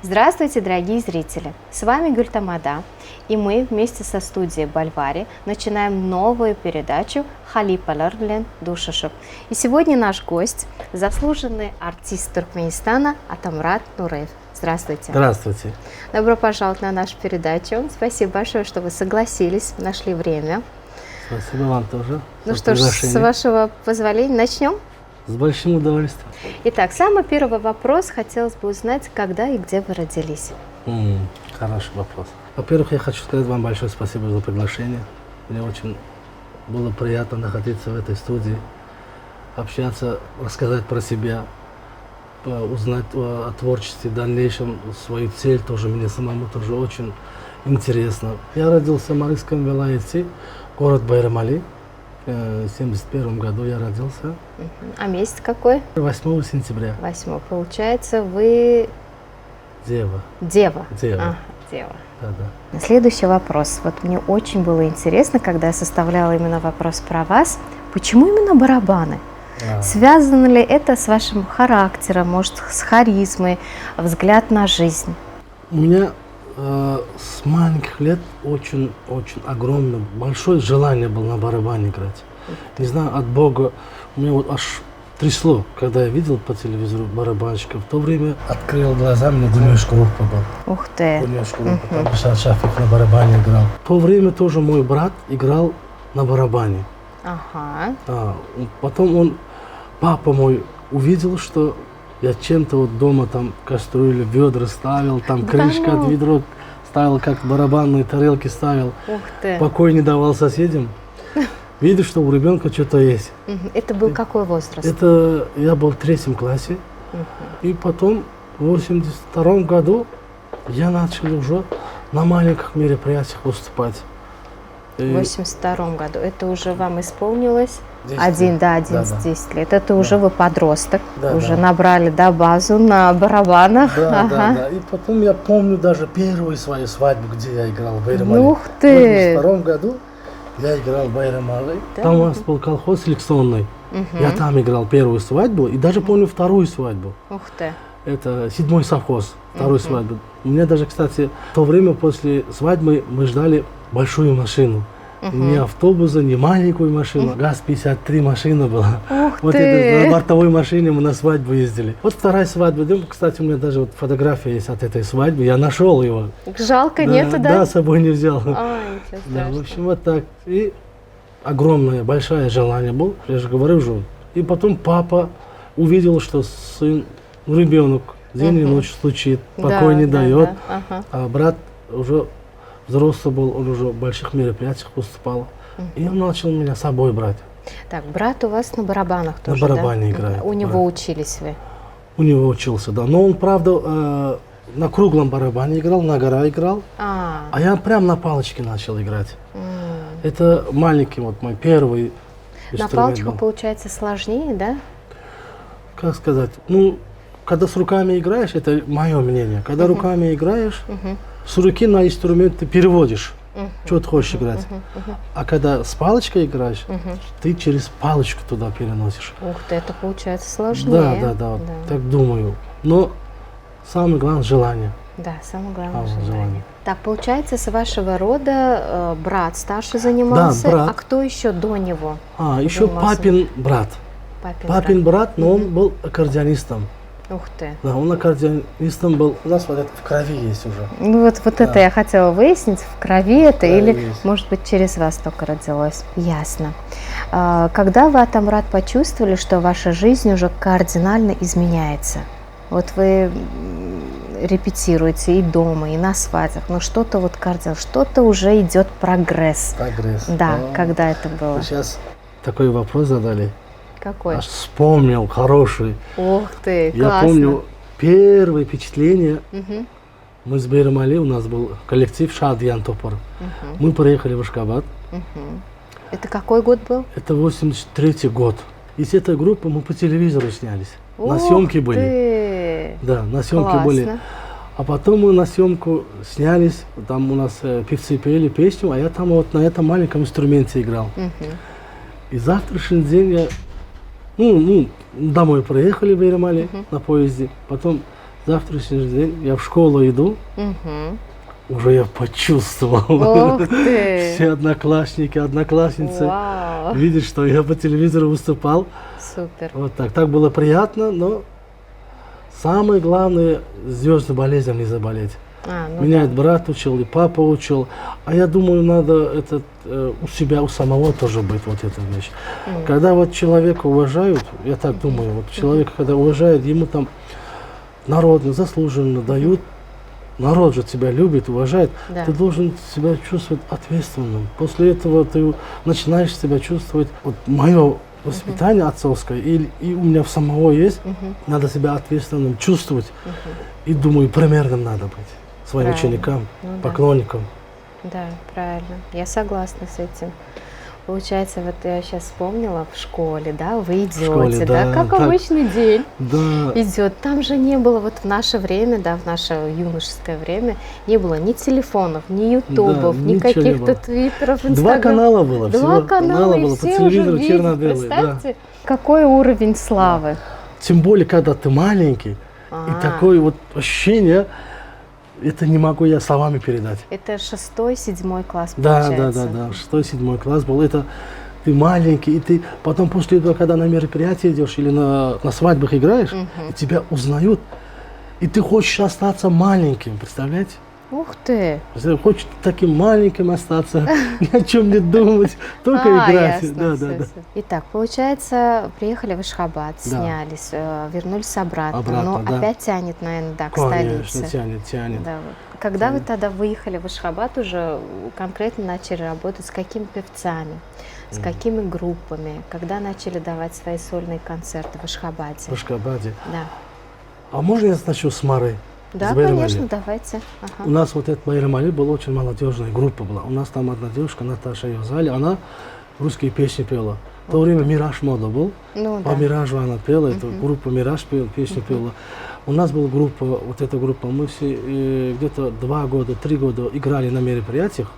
Здравствуйте, дорогие зрители! С вами Гюльтамада, и мы вместе со студией Бальвари начинаем новую передачу «Халипалар билен душашып». И сегодня наш гость – заслуженный артист Туркменистана Атамрат Нуреев. Здравствуйте! Здравствуйте! Добро пожаловать на нашу передачу. Спасибо большое, что вы согласились, нашли время. Спасибо вам тоже. Ну что ж, с вашего позволения начнем? С большим удовольствием. Итак, самый первый вопрос. Хотелось бы узнать, когда и где вы родились. Хороший вопрос. Во-первых, я хочу сказать вам большое спасибо за приглашение. Мне очень было приятно находиться в этой студии, общаться, рассказать про себя, узнать о творчестве, в дальнейшем свою цель тоже мне самому тоже очень интересно. Я родился в Марийском вилаяте, город Байрам-Али. В 1971 году я родился. А месяц какой? 8 сентября. 8. Получается, вы... Дева. Дева. Дева. Ага, дева. Да. Следующий вопрос. Вот мне очень было интересно, когда я составляла именно вопрос про вас. Почему именно барабаны? Связано ли это с вашим характером, может, с харизмой, взгляд на жизнь? У меня с маленьких лет очень огромное, большое желание было на барабане играть. Не знаю, от Бога. У меня вот аж трясло, когда я видел по телевизору барабанщика. В то время открыл глаза, мне Гунеш Группа был. Ух ты! Гунеш Группа, там Бишар Шафик на барабане играл. В то время тоже мой брат играл на барабане. Ага. Потом папа мой увидел, что я чем-то вот дома там кастрюли, ведра ставил, там крышка от ведра ставил, как барабанные тарелки ставил. Ух ты! Покой не давал соседям. Видишь, что у ребенка что-то есть. Это был какой возраст? Это я был в 3 классе. И потом в 1982 году я начал уже на маленьких мероприятиях выступать. В 1982 году. Это уже вам исполнилось? 10 лет. Это уже вы подросток. Да, уже да. набрали базу на барабанах. Да. И потом я помню даже первую свою свадьбу, где я играл в Байрам-Али. Ух ты! В 1982 году я играл в Байрам-Али. Да. Там у нас был колхоз селекционный. Я там играл первую свадьбу и даже помню вторую свадьбу. Ух ты! Это 7-й совхоз, вторую свадьбу. У меня даже, кстати, в то время после свадьбы мы ждали большую машину. Не автобуса, не маленькую машину. ГАЗ-53 машина была. Ух вот ты! это, на бортовой машине мы на свадьбу ездили. Вот вторая свадьба. Кстати, у меня даже вот фотография есть от этой свадьбы. Я нашел его. Жалко, нету, да? Да, с собой не взял. Ничего Да, в страшного. общем, вот так. И огромное, большое желание было. Я же говорю уже. И потом папа увидел, что сын, ребенок день и ночь стучит, покой не дает. А брат уже взрослый был, он уже в больших мероприятиях выступал. И он начал меня с собой брать. Так, брат у вас на барабанах тоже, на барабане играет. У него учились вы? У него учился, да. Но он, правда, на круглом барабане играл, на гора играл. А я прям на палочке начал играть. Это маленький вот мой первый инструмент. На палочку, получается, сложнее, да? Как сказать? Ну, когда с руками играешь, это мое мнение. Когда руками играешь, с руки на инструмент ты переводишь, что ты хочешь играть. А когда с палочкой играешь, ты через палочку туда переносишь. Ух ты, это получается сложнее. Да, так думаю. Но самое главное желание. Да, самое главное желание. Так, получается, с вашего рода брат старший занимался, да, брат. А кто еще до него? Еще папин брат. Папин брат, но он был аккордеонистом. Ух ты. Да, он аккордеонистом был. У нас вот это в крови есть уже. Ну вот это я хотела выяснить, в крови это или, есть. Может быть, через вас только родилось. Ясно. Когда вы, Атамрат, почувствовали, что ваша жизнь уже кардинально изменяется? Вот вы репетируете и дома, и на свадьбах, но что-то вот кардинально, что-то уже идет прогресс. Да, когда это было? Сейчас такой вопрос задали. Какой? Аж вспомнил, хороший. Ух ты, классно. Я помню первое впечатление. Мы с Байрам-Али, у нас был коллектив Шадиян Топор. Мы приехали в Ашхабад. Это какой год был? Это 83-й год. Из этой группы мы по телевизору снялись. На съемке были. Да, на съемке были. А потом мы на съемку снялись. Там у нас певцы пели песню, а я там вот на этом маленьком инструменте играл. И завтрашний день я... домой проехали в Байрам-Али на поезде. Потом Завтрашний день я в школу иду, Мгм. уже я почувствовал. Ух ты! Все одноклассники, одноклассницы Вау! видят, что я по телевизору выступал. Супер. Вот так. Так было приятно, но самое главное, звездной болезнью не заболеть. Ну Меня да. и брат учил, и папа учил. А я думаю, надо у себя, у самого тоже быть вот эта вещь. Когда вот человека уважают, я так думаю, вот человека, когда уважают, ему там народно, заслуженно дают, народ же тебя любит, уважает, Да. ты должен себя чувствовать ответственным. После этого ты начинаешь себя чувствовать, вот мое воспитание отцовское, и у меня в самого есть, надо себя ответственным чувствовать, и думаю, примерным надо быть своим Правильно. ученикам, Ну да. поклонникам. Да, правильно. Я согласна с этим. Получается, вот я сейчас вспомнила в школе, да, вы идете, школе, да, да, как так. обычный день Да, идет. Там же не было, вот в наше время, да, в наше юношеское время, не было ни телефонов, ни ютубов, ни ничего не каких-то было. твиттеров, два инстаграм. канала было, Два всего канала, и было, по все уже телевизору видят. черно-белый. Да. Представьте, какой уровень славы. Тем более, когда ты маленький, и такое вот ощущение, это не могу я словами передать. Это 6-7 класс, Да, получается. да. 6-7 класс был. Это ты маленький, и ты потом после этого, когда на мероприятие идешь или на свадьбах играешь, и тебя узнают, и ты хочешь остаться маленьким, представляете? Ух ты! Хочешь таким маленьким остаться, ни о чем не думать, только играть. Ясно, Да. всё. Итак, получается, приехали в Ашхабад, Да. снялись, вернулись обратно, Обратно, но да. опять тянет, наверное, да, к Конечно, столице. тянет. Да, вот. Когда вы тогда выехали в Ашхабад, уже конкретно начали работать с какими певцами, с какими группами, когда начали давать свои сольные концерты в Ашхабаде? В Ашхабаде. Да, А можно я начну с Мары? да, С Байрам конечно, Али? давайте. У Ага. нас вот эта Байрам Али была очень молодежная группа была. У нас там одна девушка, Наташа Юзали, она русские песни пела. В то время «Мираж» мода был. Ну По да. «Миражу» она пела, эту группу «Мираж» песни пела. У нас была группа, вот эта группа, мы все где-то 2 года, 3 года играли на мероприятиях,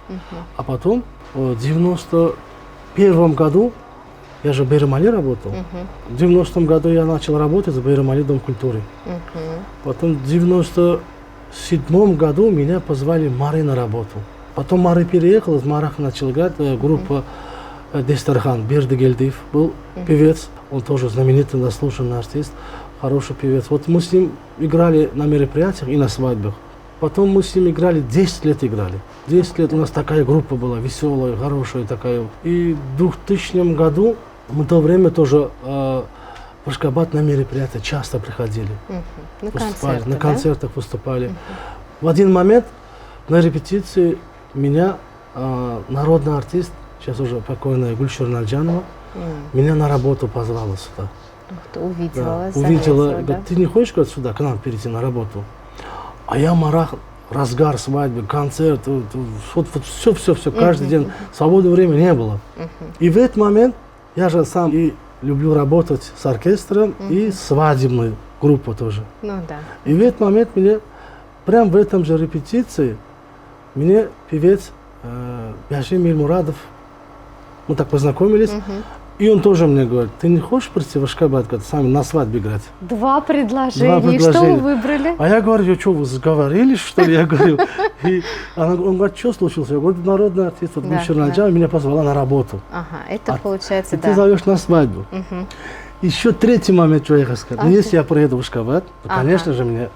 а потом в 91 году, я же в Байрам Али работал, в 90-м году я начал работать в Байрам Али Дом культуры. Потом в 97 году меня позвали Мары на работу. Потом Мары переехал, из Марах начал играть группа Дестархан, Бердыгельдиев был певец, он тоже знаменитый, заслуженный артист, хороший певец. Вот мы с ним играли на мероприятиях и на свадьбах. Потом мы с ним играли, 10 лет играли. 10 лет у нас такая группа была, веселая, хорошая такая. И в 2000 году мы в то время тоже в Ашхабад на мероприятия часто приходили. На Выступали, концерты, на да? концертах выступали. В один момент на репетиции меня народный артист, сейчас уже покойная Гульшер Наджанова, меня на работу позвала сюда. Ух ты, увидела Да, вас, увидела, заметила, говорит, да? ты не хочешь, говорит, сюда к нам перейти на работу? А я Марах, разгар свадьбы, концерт, вот все, каждый день, свободного времени не было. И в этот момент я же сам и люблю работать с оркестром и свадебной группой тоже. Ну да. И в этот момент мне, прямо в этом же репетиции, мне певец Яшим Ильмурадов, мы так познакомились, и он тоже мне говорит, ты не хочешь прийти в Ашхабад, говорит, сами на свадьбе играть? Два предложения. И что предложения. вы выбрали? А я говорю, что вы сговорились, что ли? Я говорю, и он говорит, что случилось? Я говорю, народный артист, вот Да, Гульшер да. Наджанова меня позвала на работу. Ага, это А получается, И да. ты зовешь на свадьбу. Еще третий момент, что я хочу сказать. Ну, если я приеду в Ашхабад, то, конечно же, мне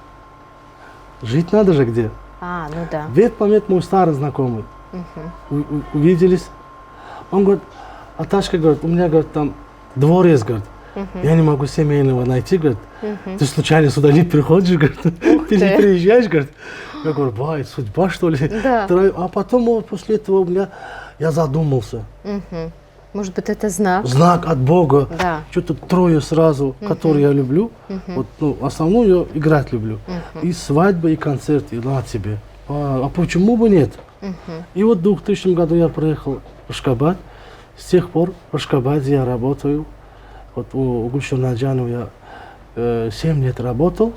жить надо же где. Ну да. В этот момент мой старый знакомый увиделись. Он говорит, Аташка, говорит, у меня, говорит, там двор есть, говорит. Я не могу семейного найти, говорит. Ты случайно сюда не приходишь, говорит. Ты не приезжаешь, говорит. Я говорю, бай, судьба, что ли? Да. А потом вот, после этого я задумался. Может быть, это знак? Знак от Бога. Да. Что-то трое сразу, которые я люблю. Вот, ну, основную я играть люблю. И свадьба, и концерт, и на тебе. А почему бы нет? И вот в 2000 году я приехал в Ашхабад. С тех пор в Ашхабаде я работаю. Вот у Гульшер Наджанова я 7 лет работал.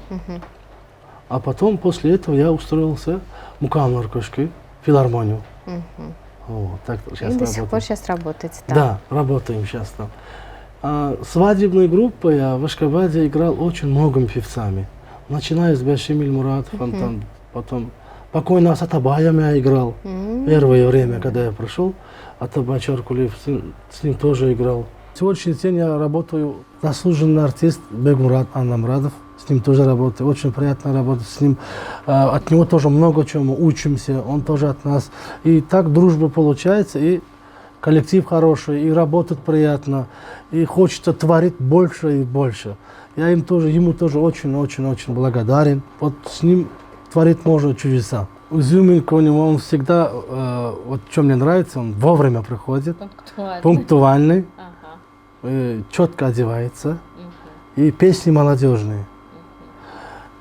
А потом, после этого, я устроился в Мукам-Наркошке, в филармонию. Вот, так сейчас И до сих работаю. пор сейчас работаете там? Да, работаем сейчас там. Свадебной группой я в Ашхабаде играл очень многими певцами. Начиная с Башимиль Муратов, потом покойный Асат Абаем я играл. Первое время, когда я пришел, Атабай Чаркулиев, с ним тоже играл. Сегодняшний день я работаю, заслуженный артист Бегмурат Аннамрадов, с ним тоже работаю, очень приятно работать с ним. От него тоже много чему учимся, он тоже от нас. И так дружба получается, и коллектив хороший, и работать приятно, и хочется творить больше и больше. Я ему тоже очень благодарен. Вот с ним творить можно чудеса. Изюминка у него, он всегда, вот что мне нравится, он вовремя приходит, пунктуальный, четко одевается, и песни молодежные.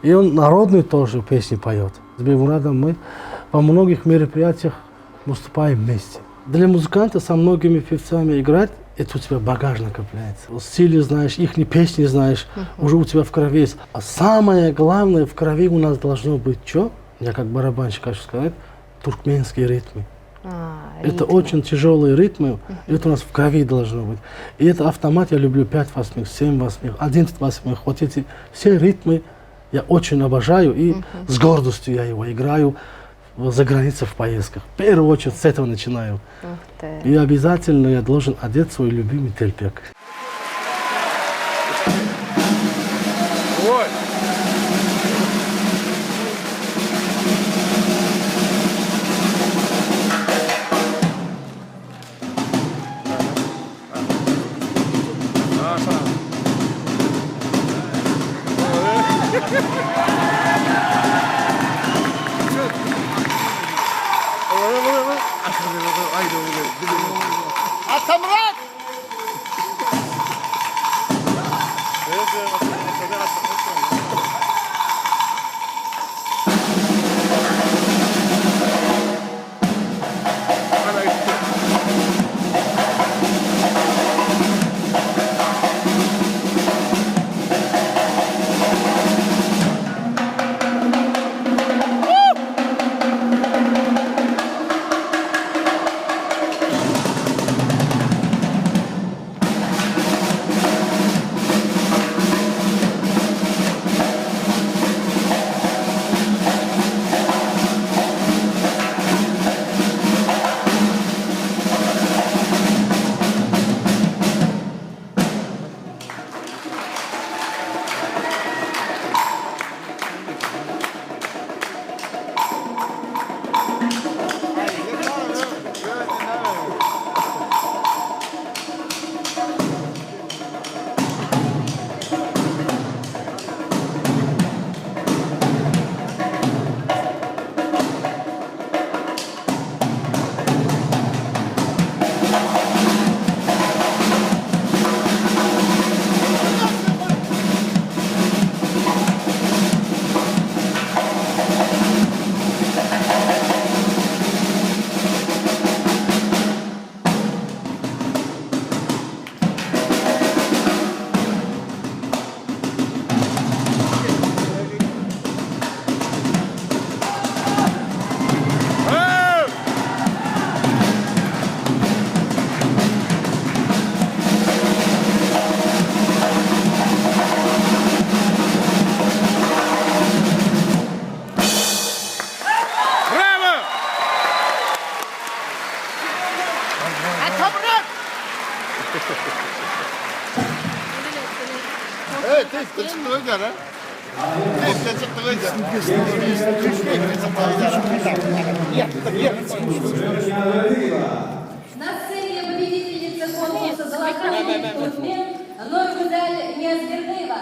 И он народные тоже песни поет. С Бегмурадом мы во многих мероприятиях выступаем вместе. Для музыканта со многими певцами играть, это у тебя багаж накопляется. Стили знаешь, их песни знаешь, уже у тебя в крови есть. А самое главное в крови у нас должно быть что? Я как барабанщик хочу сказать, туркменские ритмы. Это очень тяжелые ритмы, это у нас в крови должно быть. И это автомат, я люблю 5/8, 7/8, 11/8, вот эти все ритмы я очень обожаю, и с гордостью я его играю за границей в поездках. В первую очередь с этого начинаю. И обязательно я должен одеть свой любимый тельпек. Атамрат! На сцене победительница конкурса «Золотой турнир» Нургузаль Ниязбердыева.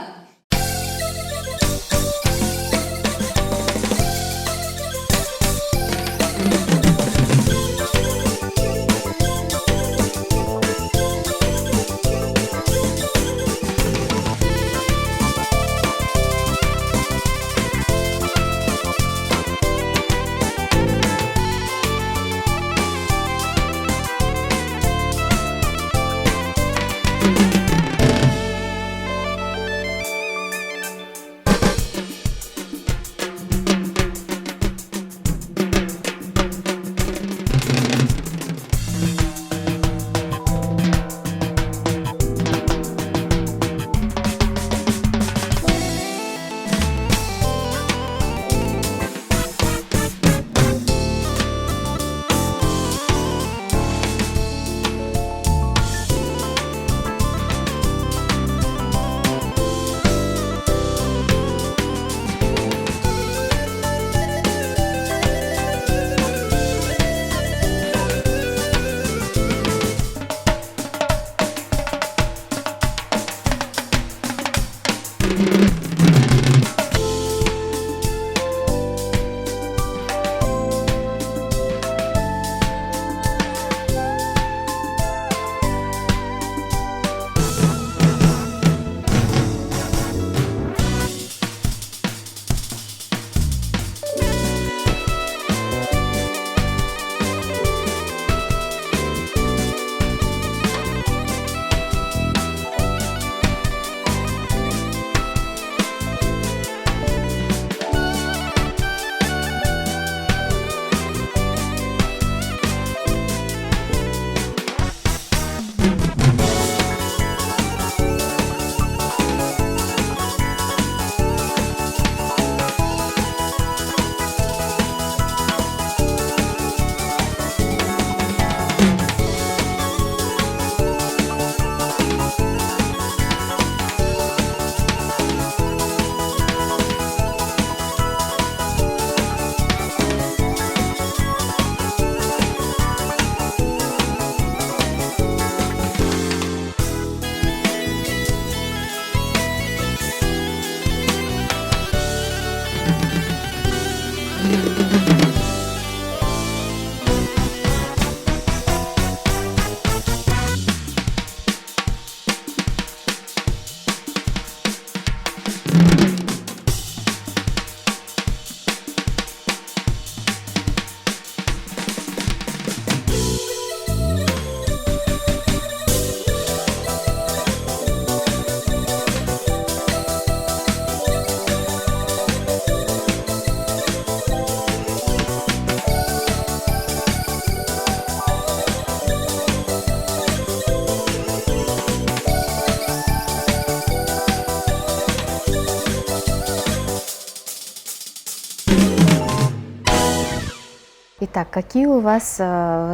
Итак, какие у вас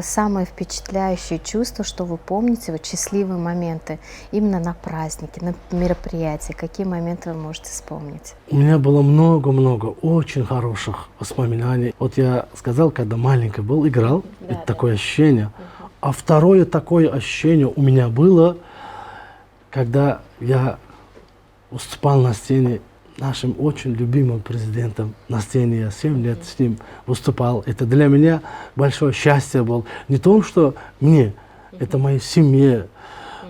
самые впечатляющие чувства, что вы помните, вот счастливые моменты именно на празднике, на мероприятии? Какие моменты вы можете вспомнить? У меня было много-много очень хороших воспоминаний. Вот я сказал, когда маленький был, играл, это такое ощущение. А второе такое ощущение у меня было, когда я выступал на сцене нашим очень любимым президентом. На сцене я 7 лет с ним выступал. Это для меня большое счастье было. Не то, что мне, это моей семье,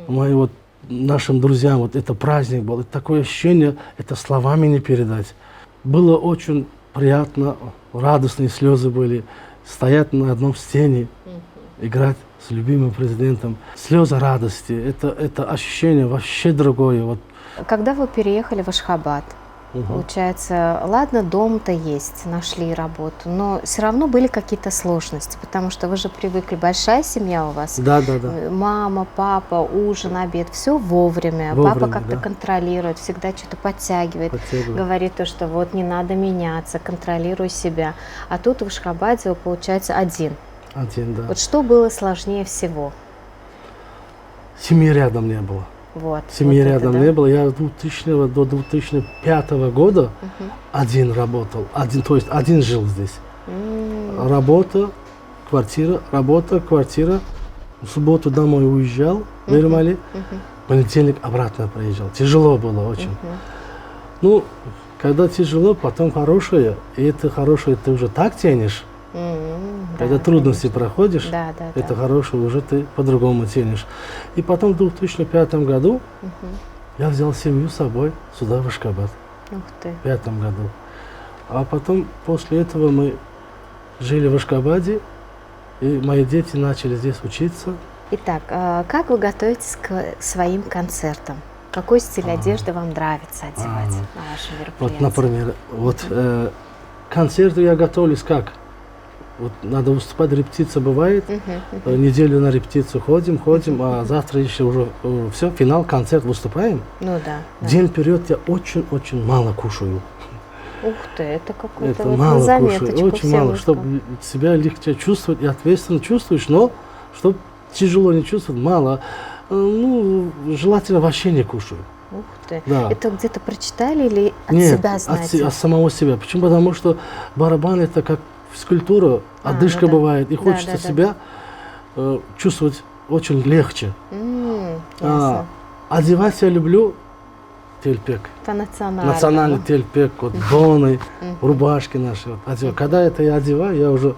вот, нашим друзьям. Вот это праздник был. Это такое ощущение, это словами не передать. Было очень приятно, радостные слезы были. Стоять на одном сцене, играть с любимым президентом. Слезы радости. Это ощущение вообще другое. Вот. Когда вы переехали в Ашхабад, получается, ладно, дом-то есть, нашли работу, но все равно были какие-то сложности, потому что вы же привыкли, большая семья у вас. Да. Мама, папа, ужин, обед, все вовремя. Папа как-то контролирует, всегда что-то подтягивает, говорит то, что вот не надо меняться, контролируй себя. А тут в Ашхабаде вы, получается, один. Один, да. Вот что было сложнее всего? Семьи рядом не было. Вот, Семьи вот рядом это, да? не было. Я 2000 до 2005 года один работал, то есть один жил здесь. Работа, квартира, работа, квартира. В субботу домой уезжал в Ермали, в понедельник обратно приезжал. Тяжело было очень. Ну, когда тяжело, потом хорошее, и это хорошее ты уже так тянешь. Когда трудности проходишь, это хорошее уже ты по-другому ценишь. И потом в 2005 году я взял семью с собой сюда, в Ашхабад. Ух ты. В 2005 году. А потом, после этого мы жили в Ашхабаде, и мои дети начали здесь учиться. Итак, как вы готовитесь к своим концертам? Какой стиль одежды вам нравится одевать на ваши мероприятия? Вот, например, концерты я готовлюсь как? Вот надо выступать, репетиция бывает, неделю на репетицию ходим, а завтра еще уже все, финал, концерт, выступаем. Ну да. День вперед я очень-очень мало кушаю. Ух ты, это какой-то Это вот мало на заметочку кушаю, очень всем мало, нужно. чтобы себя легче чувствовать и ответственно чувствуешь, но чтобы тяжело не чувствовать, мало. Ну, желательно вообще не кушаю. Ух ты. Да. Это где-то прочитали или от Нет, себя знаете? от самого себя. Почему? Потому что барабан это как физкультура, отдышка ну да. бывает, и хочется себя чувствовать очень легче. Ясно. Одевать я люблю тельпек. По-национальному. Национальный тельпек, вот доны, рубашки наши. Вот. Когда это я одеваю, я уже...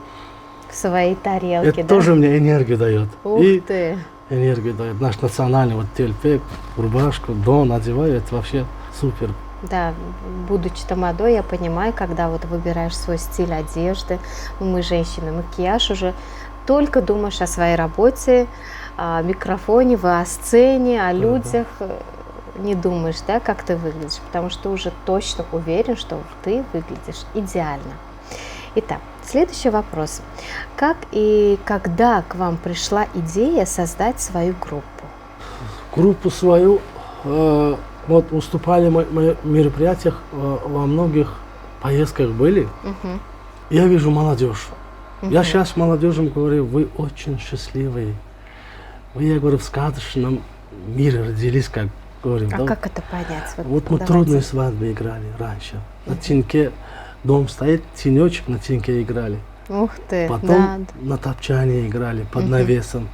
В своей тарелке, Это да? тоже мне энергию дает. Ух ты. Энергию дает. Наш национальный вот тельпек, рубашку, дон одеваю, это вообще супер. Да, будучи тамадой, я понимаю, когда вот выбираешь свой стиль одежды, мы женщины, макияж уже, только думаешь о своей работе, о микрофоне, о сцене, о людях, не думаешь, да, как ты выглядишь, потому что ты уже точно уверен, что ты выглядишь идеально. Итак, следующий вопрос. Как и когда к вам пришла идея создать свою группу? Группу свою... Вот выступали в мероприятиях, во многих поездках были. Я вижу молодежь. Я сейчас молодежям говорю, вы очень счастливые. Вы, я говорю, в сказочном мире родились, как говорим. А да? как это понять? Вот мы трудные свадьбы играли раньше. На теньке дом стоит, тенечек на теньке играли. Ух ты, Потом на топчане играли под навесом.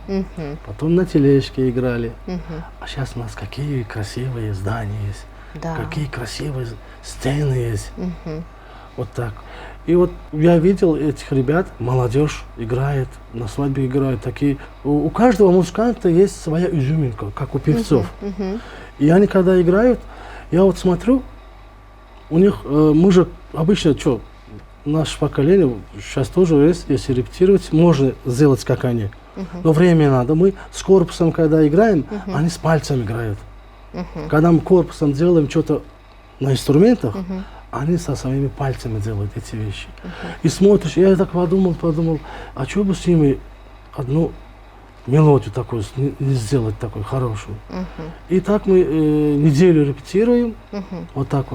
Потом на тележке играли. А сейчас у нас какие красивые здания есть. Да. Какие красивые стены есть. Вот так. И вот я видел этих ребят, молодежь играет, на свадьбе играют такие. У каждого музыканта есть своя изюминка, как у певцов. И они когда играют, я вот смотрю, у них, мы же обычно, что, наше поколение, сейчас тоже есть, если репетировать, можно сделать как они. Но время надо. Мы с корпусом, когда играем, они с пальцами играют. Когда мы корпусом делаем что-то на инструментах, они со своими пальцами делают эти вещи. И смотришь, я так подумал, а что бы с ними одну мелодию такую не сделать, такую хорошую. И так мы неделю репетируем, вот так.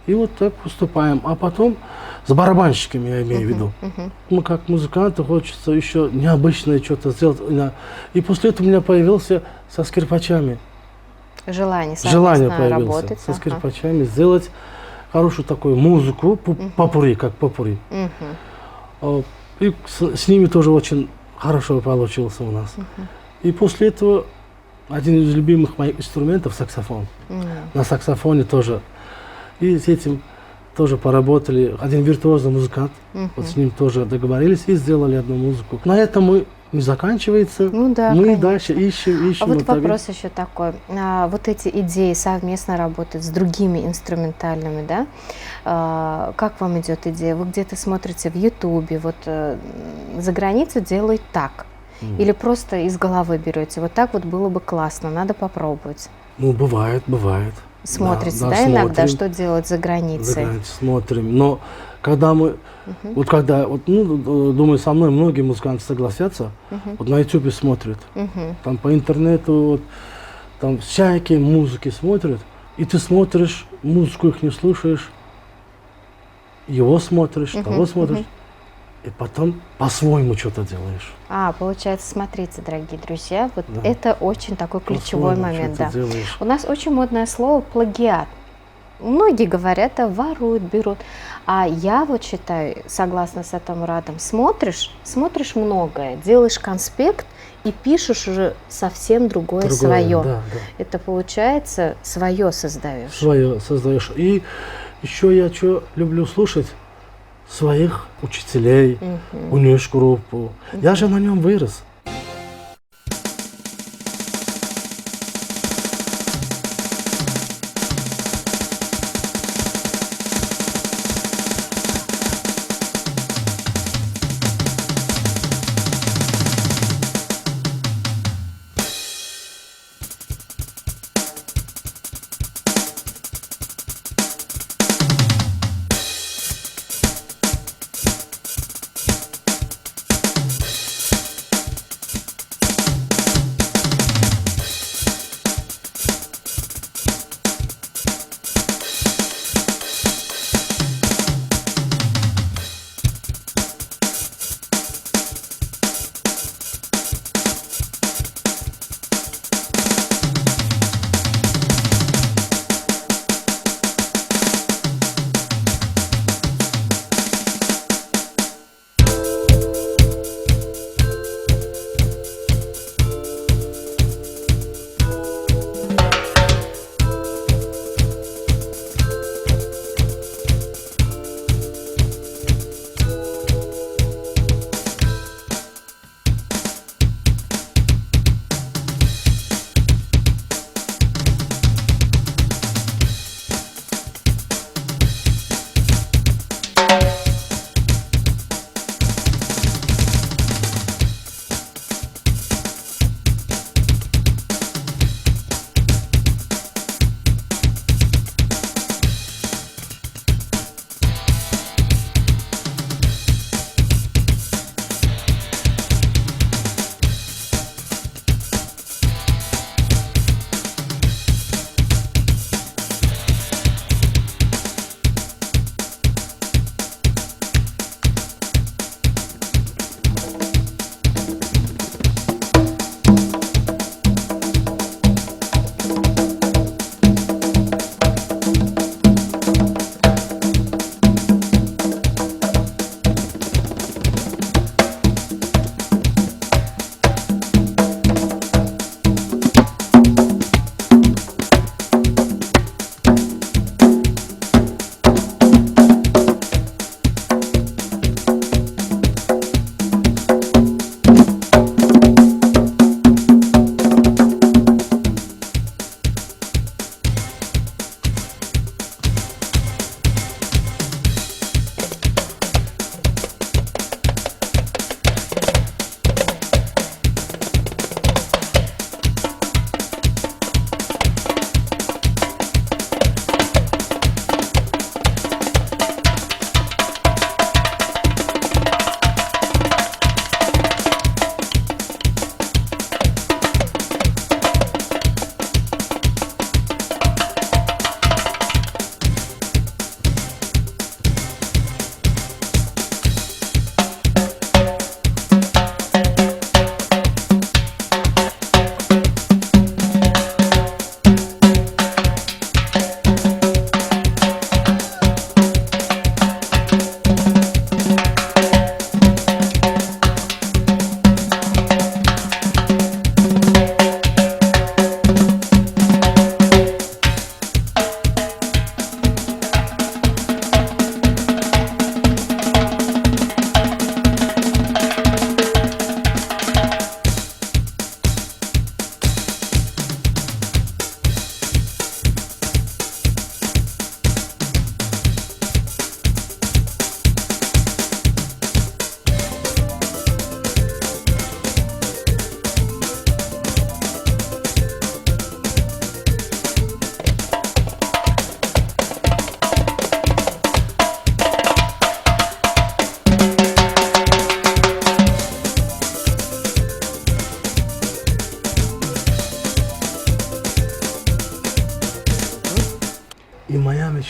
И вот так поступаем. А потом с барабанщиками, я имею в виду. Мы как музыканты, хочется еще необычное что-то сделать. И после этого у меня появился со скрипачами. Желание Появилось работать. со скрипачами сделать хорошую такую музыку, попури, как попури. И с ними тоже очень хорошо получился у нас. И после этого один из любимых моих инструментов — саксофон. На саксофоне тоже. И с этим тоже поработали. Один виртуозный музыкант. Вот с ним тоже договорились и сделали одну музыку. На этом мы не заканчивается. Ну да, мы конечно. дальше ищем. А вот вопрос еще такой. Вот эти идеи совместно работать с другими инструментальными, да? Как вам идет идея? Вы где-то смотрите в Ютубе, вот за границей делают так. Или просто из головы берете? Вот так вот было бы классно, надо попробовать. Ну, бывает. Смотрите, да, смотрим. иногда, что делать за границей? За границей смотрим. Но когда мы, думаю, со мной многие музыканты согласятся, вот на Ютубе смотрят, там по интернету, вот, там всякие музыки смотрят, и ты смотришь, музыку их не слушаешь, его смотришь, того смотришь, и потом по-своему что-то делаешь. Получается, смотрите, дорогие друзья, вот это очень такой ключевой момент, да. Делаешь. У нас очень модное слово плагиат. Многие говорят, воруют, берут. А я вот считаю, согласно с этим Радом, смотришь многое, делаешь конспект и пишешь уже совсем другое свое. Да. Это получается свое создаешь. Свое создаешь. И еще я что люблю слушать? Своих учителей, университет-группу. Я же на нем вырос.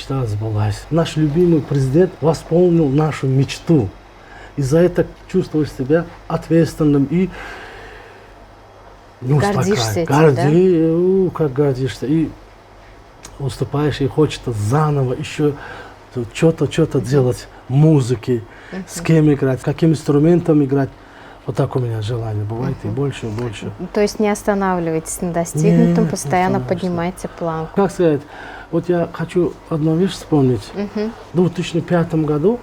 мечта сбылась. Наш любимый президент восполнил нашу мечту. И за это чувствуешь себя ответственным и не Гордишься устакай. этим, Как гордишься. И уступаешь, и хочется заново еще что-то делать, музыки, с кем играть, каким инструментом играть. Вот так у меня желание бывает, и больше, и больше. То есть не останавливайтесь на достигнутом, Нет, постоянно не останавливаюсь. поднимайте планку. Как сказать, вот я хочу одну вещь вспомнить. В 2005 году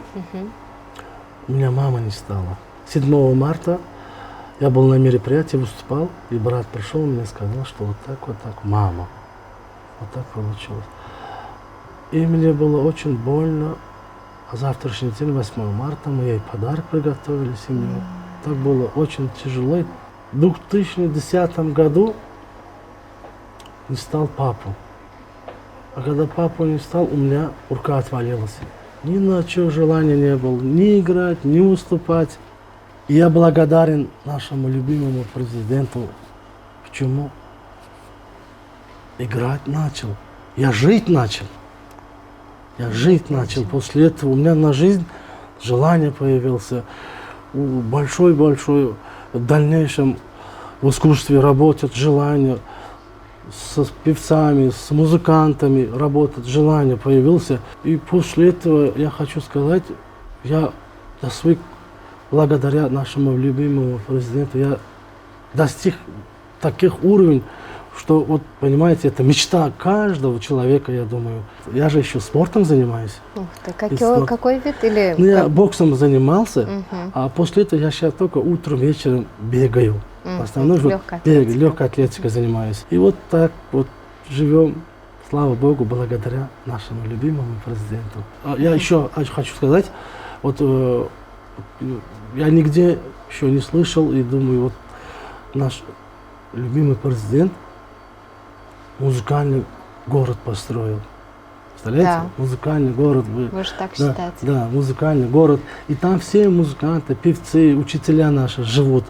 у меня мама не стала. 7 марта я был на мероприятии, выступал, и брат пришел и мне сказал, что вот так, мама. Вот так получилось. И мне было очень больно. А завтрашний день, 8 марта, мы ей подарок приготовили семью. Так было очень тяжело. В 2010 году не стал папу. А когда папу не стал, у меня рука отвалилась. Ни на что желания не было, ни играть, ни выступать. И я благодарен нашему любимому президенту. Почему? Играть начал. Я жить начал. После этого у меня на жизнь желание появилось. Большой в дальнейшем в искусстве работать желание. С певцами, с музыкантами работать желание появился. И после этого я хочу сказать, я достиг, благодаря нашему любимому президенту, я достиг таких уровней, что, вот, понимаете, это мечта каждого человека, я думаю. Я же еще спортом занимаюсь. Ух ты, какой вид? Или Ну, я как? боксом занимался, а после этого я сейчас только утром, вечером бегаю. В основном легкой атлетикой занимаюсь. И вот так вот живем, слава Богу, благодаря нашему любимому президенту. Я еще хочу сказать, вот я нигде еще не слышал и думаю, вот наш любимый президент музыкальный город построил. Представляете? Да. Музыкальный город. Вы же так считаете. Да, музыкальный город. И там все музыканты, певцы, учителя наши живут.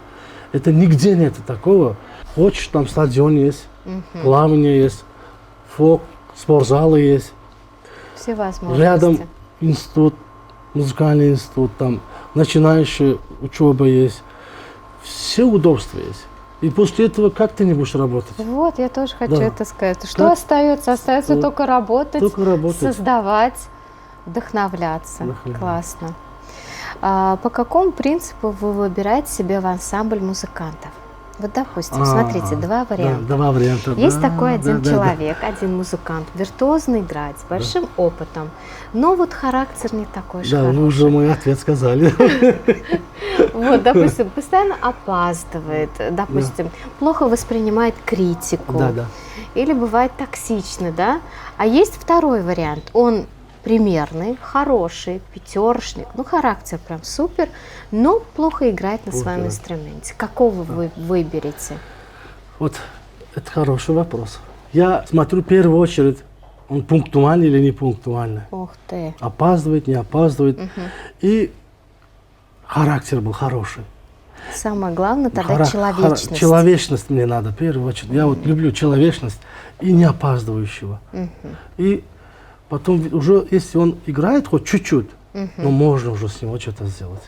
Это нигде нет такого. Хочешь, там стадион есть, плавание есть, спортзалы есть. Все возможности. Рядом институт, музыкальный институт, там начинающая учеба есть. Все удобства есть. И после этого как ты не будешь работать? Вот, я тоже хочу Да. это сказать. Что остается? Остается Вот. только работать, Только создавать, вдохновляться. Классно. По какому принципу вы выбираете себе в ансамбль музыкантов? Вот, допустим, смотрите, два варианта. Два варианта. Есть да, такой один да, человек, один музыкант, виртуозно играет, с большим опытом, но вот характер не такой же Да, хороший. вы уже мой ответ сказали. Вот, допустим, постоянно опаздывает, допустим, плохо воспринимает критику. Да. Или бывает токсичный, да? А есть второй вариант. Он примерный, хороший, пятерочник, ну, характер прям супер, но плохо играет на своем инструменте. Какого вы выберете? Вот, это хороший вопрос. Я смотрю в первую очередь, он пунктуальный или не пунктуальный. Ух ты. Опаздывает, не опаздывает. И характер был хороший. Самое главное тогда человечность. Человечность мне надо, в первую очередь. Я вот люблю человечность и не опаздывающего. И потом уже, если он играет хоть чуть-чуть, ну, можно уже с него что-то сделать.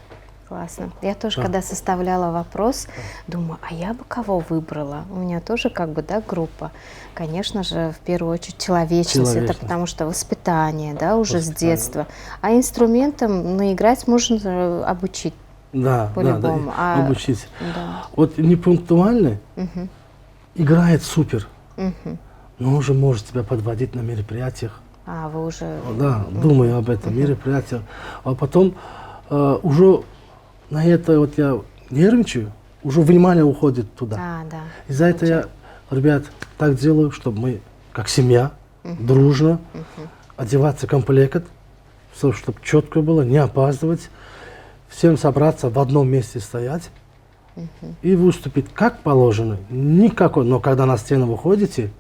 Классно. Я тоже, когда составляла вопрос, думаю, а я бы кого выбрала? У меня тоже как бы, да, группа. Конечно же, в первую очередь человечность. Это потому что воспитание, да, уже с детства. А инструментом наиграть можно обучить. Да, по-любому. Обучить. Да. Вот непунктуальный играет супер, но уже может тебя подводить на мероприятиях. А, вы уже... Да, думаю об этом мероприятии. А потом уже на это вот я нервничаю, уже внимание уходит туда. Да. Из-за этого я, ребят, так делаю, чтобы мы, как семья, дружно одеваться комплект, чтобы четко было, не опаздывать, всем собраться в одном месте стоять и выступить как положено. Никакой, но когда на сцену выходите,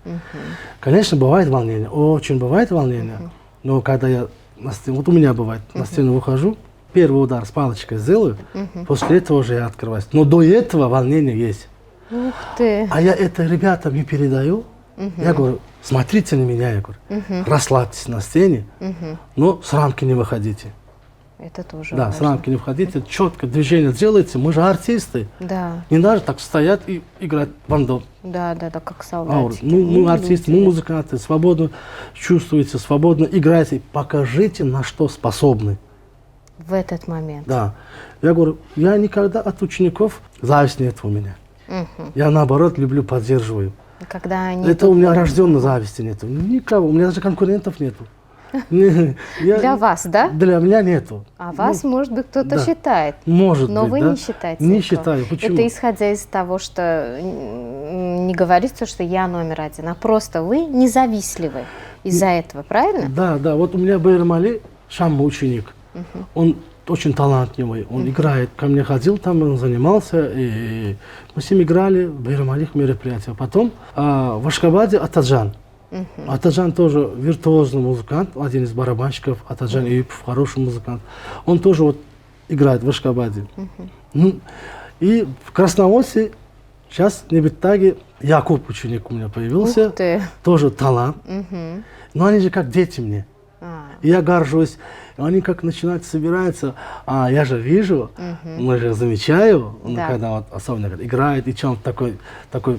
конечно, бывает волнение, очень бывает волнение, но когда я на сцену, вот у меня бывает, на сцену выхожу, первый удар с палочкой сделаю, после этого уже я открываюсь. Но до этого волнение есть. Ух ты! А я это ребятам не передаю, Я говорю, смотрите на меня, я говорю, расслабьтесь на сцене, но с рамки не выходите. Это тоже Да, важно. с рамки не входите, четко движение делайте, мы же артисты. Да, Не надо так стоять и играть бандо. да, как Ауру. солдатики. Мы артисты, мы люди. музыканты, свободно чувствуете, свободно играете, покажите, на что способны. В этот момент. Да. Я говорю, я никогда от учеников зависть нет у меня. Я наоборот люблю, поддерживаю. Когда они Это у меня рожденной зависти нету. Никого, у меня даже конкурентов нету. для вас, да? Для меня нету. А вас, может быть, кто-то да. считает. Может Но быть, вы да? не считаете Не этого. считаю. Почему? Это исходя из того, что не говорится, что я номер один, а просто вы независливы из-за этого, правильно? Да. Вот у меня Байрамали, Шамма ученик. Он очень талантливый. Он играет. Ко мне ходил, там он занимался. И мы с ним играли в Байрамалих мероприятиях. Потом в Ашхабаде Атаджан. Атаджан тоже виртуозный музыкант, один из барабанщиков. Атаджан Июпов, хороший музыкант. Он тоже вот играет в Ашхабаде. Ну, и в Красноусе сейчас в Небеттаге Якуб ученик у меня появился. Ух ты. Тоже талант. Но они же как дети мне. И я горжусь. И они как начинают собираться. А я же вижу, мы же замечаю, он Да. когда вот, особенно когда играет, и чем такой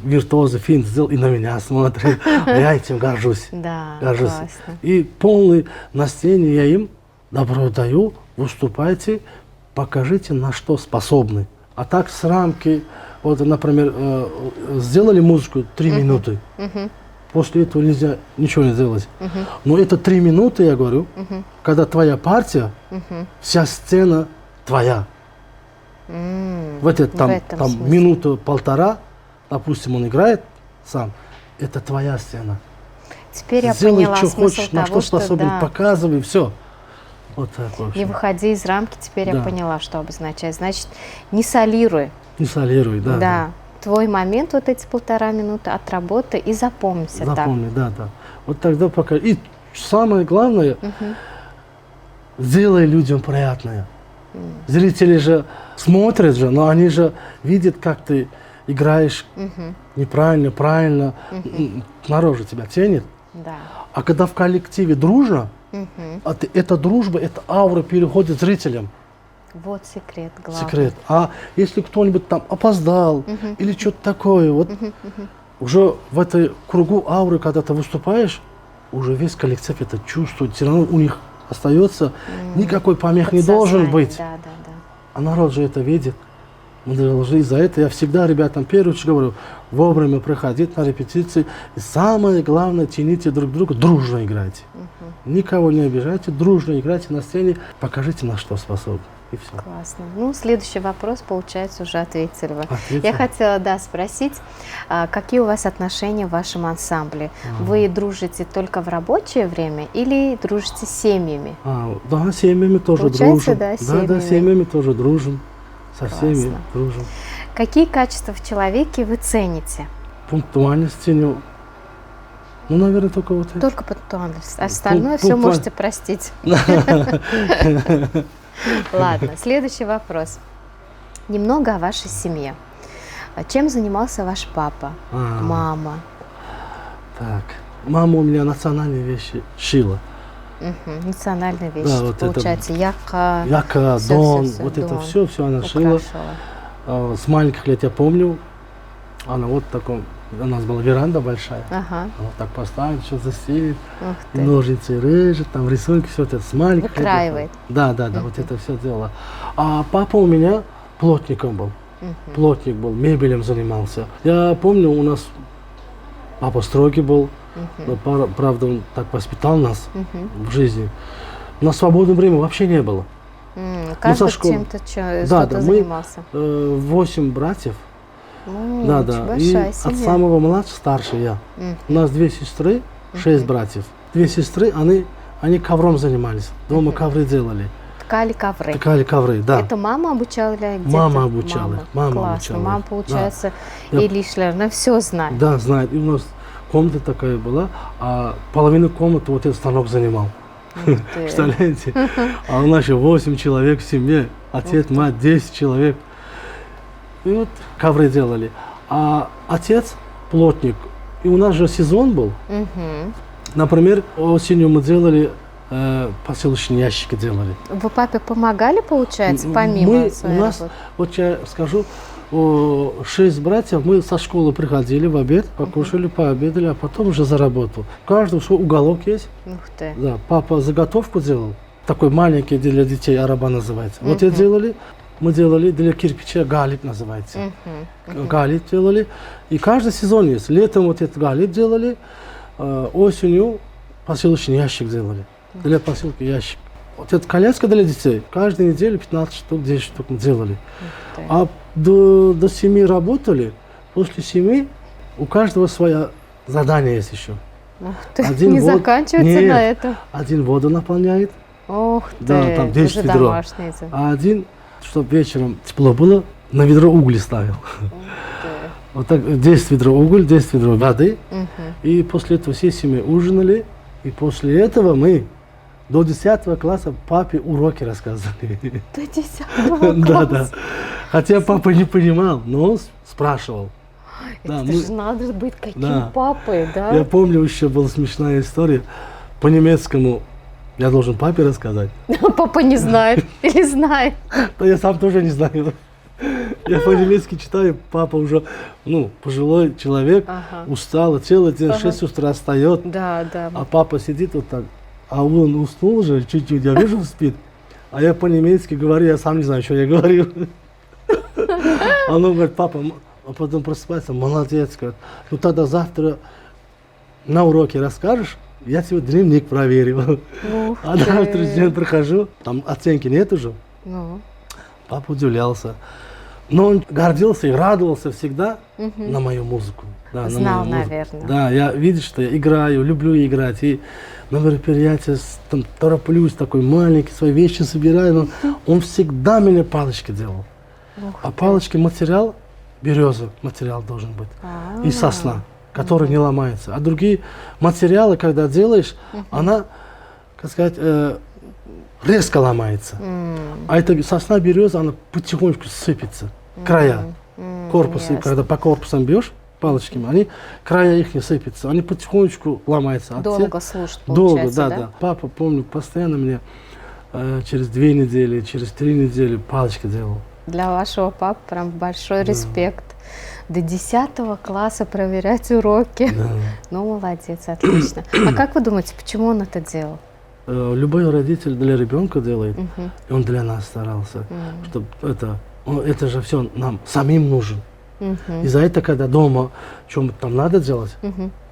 виртуозный финт сделал, и на меня смотрит. А я этим горжусь. Да, Горжусь. классно. И полный на сцене я им добро даю, выступайте, покажите, на что способны. А так с рамки, вот, например, сделали музыку 3 минуты. После этого нельзя ничего не делать. Но это 3 минуты, я говорю, когда твоя партия, вся сцена твоя. В этом этом там смысле. минуту-полтора, допустим, он играет сам, это твоя сцена. Теперь я Сделай, поняла что смысл хочешь, на того, что способен, да, показывай, все. Вот так не вообще. выходи из рамки, теперь я Да. поняла, что обозначает. Значит, не солируй. Не солируй, да. Да. Твой момент, вот эти 1,5 минуты, отработай и запомнится Запомни, да. Вот тогда пока. И самое главное, сделай людям приятное. Зрители же смотрят же, но они же видят, как ты играешь неправильно, правильно. Народ же тебя ценит. так. Да. А когда в коллективе дружно, эта дружба, эта аура переходит зрителям. Вот секрет главный. Секрет. А если кто-нибудь там опоздал или что-то такое, вот уже в этой кругу ауры, когда ты выступаешь, уже весь коллектив это чувствует. Все равно у них остается, никакой помех не должен Подсознание, быть. Да. А народ же это видит. Мы должны за это. Я всегда ребятам первую очередь говорю, вовремя приходить на репетиции. И самое главное, тяните друг друга, дружно играйте. Никого не обижайте, дружно играйте на сцене, покажите, на что способны. И все. Классно. Ну, следующий вопрос, получается, уже ответили вы. Ответил. Я хотела, спросить, какие у вас отношения в вашем ансамбле? Вы дружите только в рабочее время или дружите с семьями? Да, с семьями тоже Получается, дружим. да, с Да, семьями. с семьями тоже дружим. Со всеми Классно. дружим. Какие качества в человеке вы цените? Пунктуальность ценю. Ну, наверное, только вот это. Только пунктуальность. Остальное все пунктуаль- можете простить. Ладно, следующий вопрос. Немного о вашей семье. Чем занимался ваш папа, мама? Так. Мама у меня национальные вещи шила. Национальные вещи. Да, вот это Получается, яка, Яка, всё, дон, всё, вот это дон. все она шила. украшала. С маленьких лет я помню, она вот таком, у нас была веранда большая. Ага, Она вот так поставит, все застелит, ух и ты. ножницы режет, там рисунки, все это с маленьких лет. Выкраивает. Да, вот это все делала. А папа у меня плотником был. Плотник был, мебелем занимался. Я помню, у нас папа строгий был, но, правда, он так воспитал нас в жизни. На свободное время вообще не было. Каждый школы. чем-то Да, что-то мы занимался. 8 братьев. Да. И Большая от семья. самого младшего старше я. У нас 2 сестры, 6 братьев. 2 сестры, они ковром занимались. Дома ковры делали. Ткали ковры. Ткали ковры, да. Это мама обучала или где-то? Мама обучала, мама Классно. обучала. Мама, Да. получается, Я- Эли Шлер, она все знает. Да, знает. И у нас комната такая была, а половину комнаты вот этот станок занимал. Ух ты. Представляете? А у нас еще 8 человек в семье. Отец, мать, 10 человек. И вот ковры делали. А отец плотник, И у нас же сезон был. Мгм. Например, осенью мы делали посылочные ящики делали. Вы папе помогали, получается, помимо Мы, у своей нас, работы? вот я скажу, 6 братьев, мы со школы приходили в обед, покушали, пообедали, а потом уже за работу. У каждого свой уголок есть. Ух ты. Да, папа заготовку делал, такой маленький для детей, араба называется. Вот я мы делали для кирпича галит называется. Галит делали. И каждый сезон есть. Летом вот этот галит делали, осенью посылочный ящик делали. Для посылки ящик. Вот эта коляска для детей. Каждую неделю 15 штук, 10 штук мы делали. ты. А до 7 работали. После 7 у каждого свое задание есть еще. Ух ты. Один Не вот- заканчивается Нет. на этом. Один воду наполняет, Ох ты. да, там 10 уже ведро. домашние. А один, чтобы вечером тепло было, на ведро угли ставил. Вот так 10 ведро уголь, 10 ведро воды. И после этого все семьи ужинали. И после этого мы до 10 класса папе уроки рассказывали. До 10-го Да, да. класса. Хотя папа не понимал, но он спрашивал. Да, Это же надо быть каким Да. папой, да? Я помню, еще была смешная история. По немецкому я должен папе рассказать. Папа не знает или знает. Да я сам тоже не знаю. Я по-немецки читаю, папа уже, пожилой человек, Ага. устал, целый день, 6 утра встает, Да, да. а папа сидит вот так, а он уснул уже чуть-чуть, я вижу, спит, а я по-немецки говорю, я сам не знаю, что я говорю. А он говорит, папа, а потом просыпается, молодец, говорит, ну тогда завтра на уроке расскажешь, я тебе дневник проверю. Ух А на следующий день прихожу, там оценки нет уже. Ну, Папа удивлялся. Но он гордился и радовался всегда на мою музыку. Да, на Знал, мою музыку. наверное. Да, я видел, что я играю, люблю играть. И на мероприятия там тороплюсь, такой маленький, свои вещи собираю. Но он всегда мне палочки делал. А палочки материал, береза материал должен быть. И сосна, который не ломается. А другие материалы, когда делаешь, она, как сказать, резко ломается. А эта сосна, береза, она потихонечку сыпется. Края. Корпусы, ясно. когда по корпусам бьешь палочками, они, края их не сыпятся. Они потихонечку ломаются. А долго слушать, долго, получается, да. Папа, помню, постоянно мне через 2 недели, через 3 недели палочки делал. Для вашего папы прям большой респект. До 10 класса проверять уроки. Да. Ну, молодец, отлично. А как вы думаете, почему он это делал? Любой родитель для ребенка делает, и он для нас старался, чтобы это же все нам самим нужен. И за это, когда дома что-то там надо делать,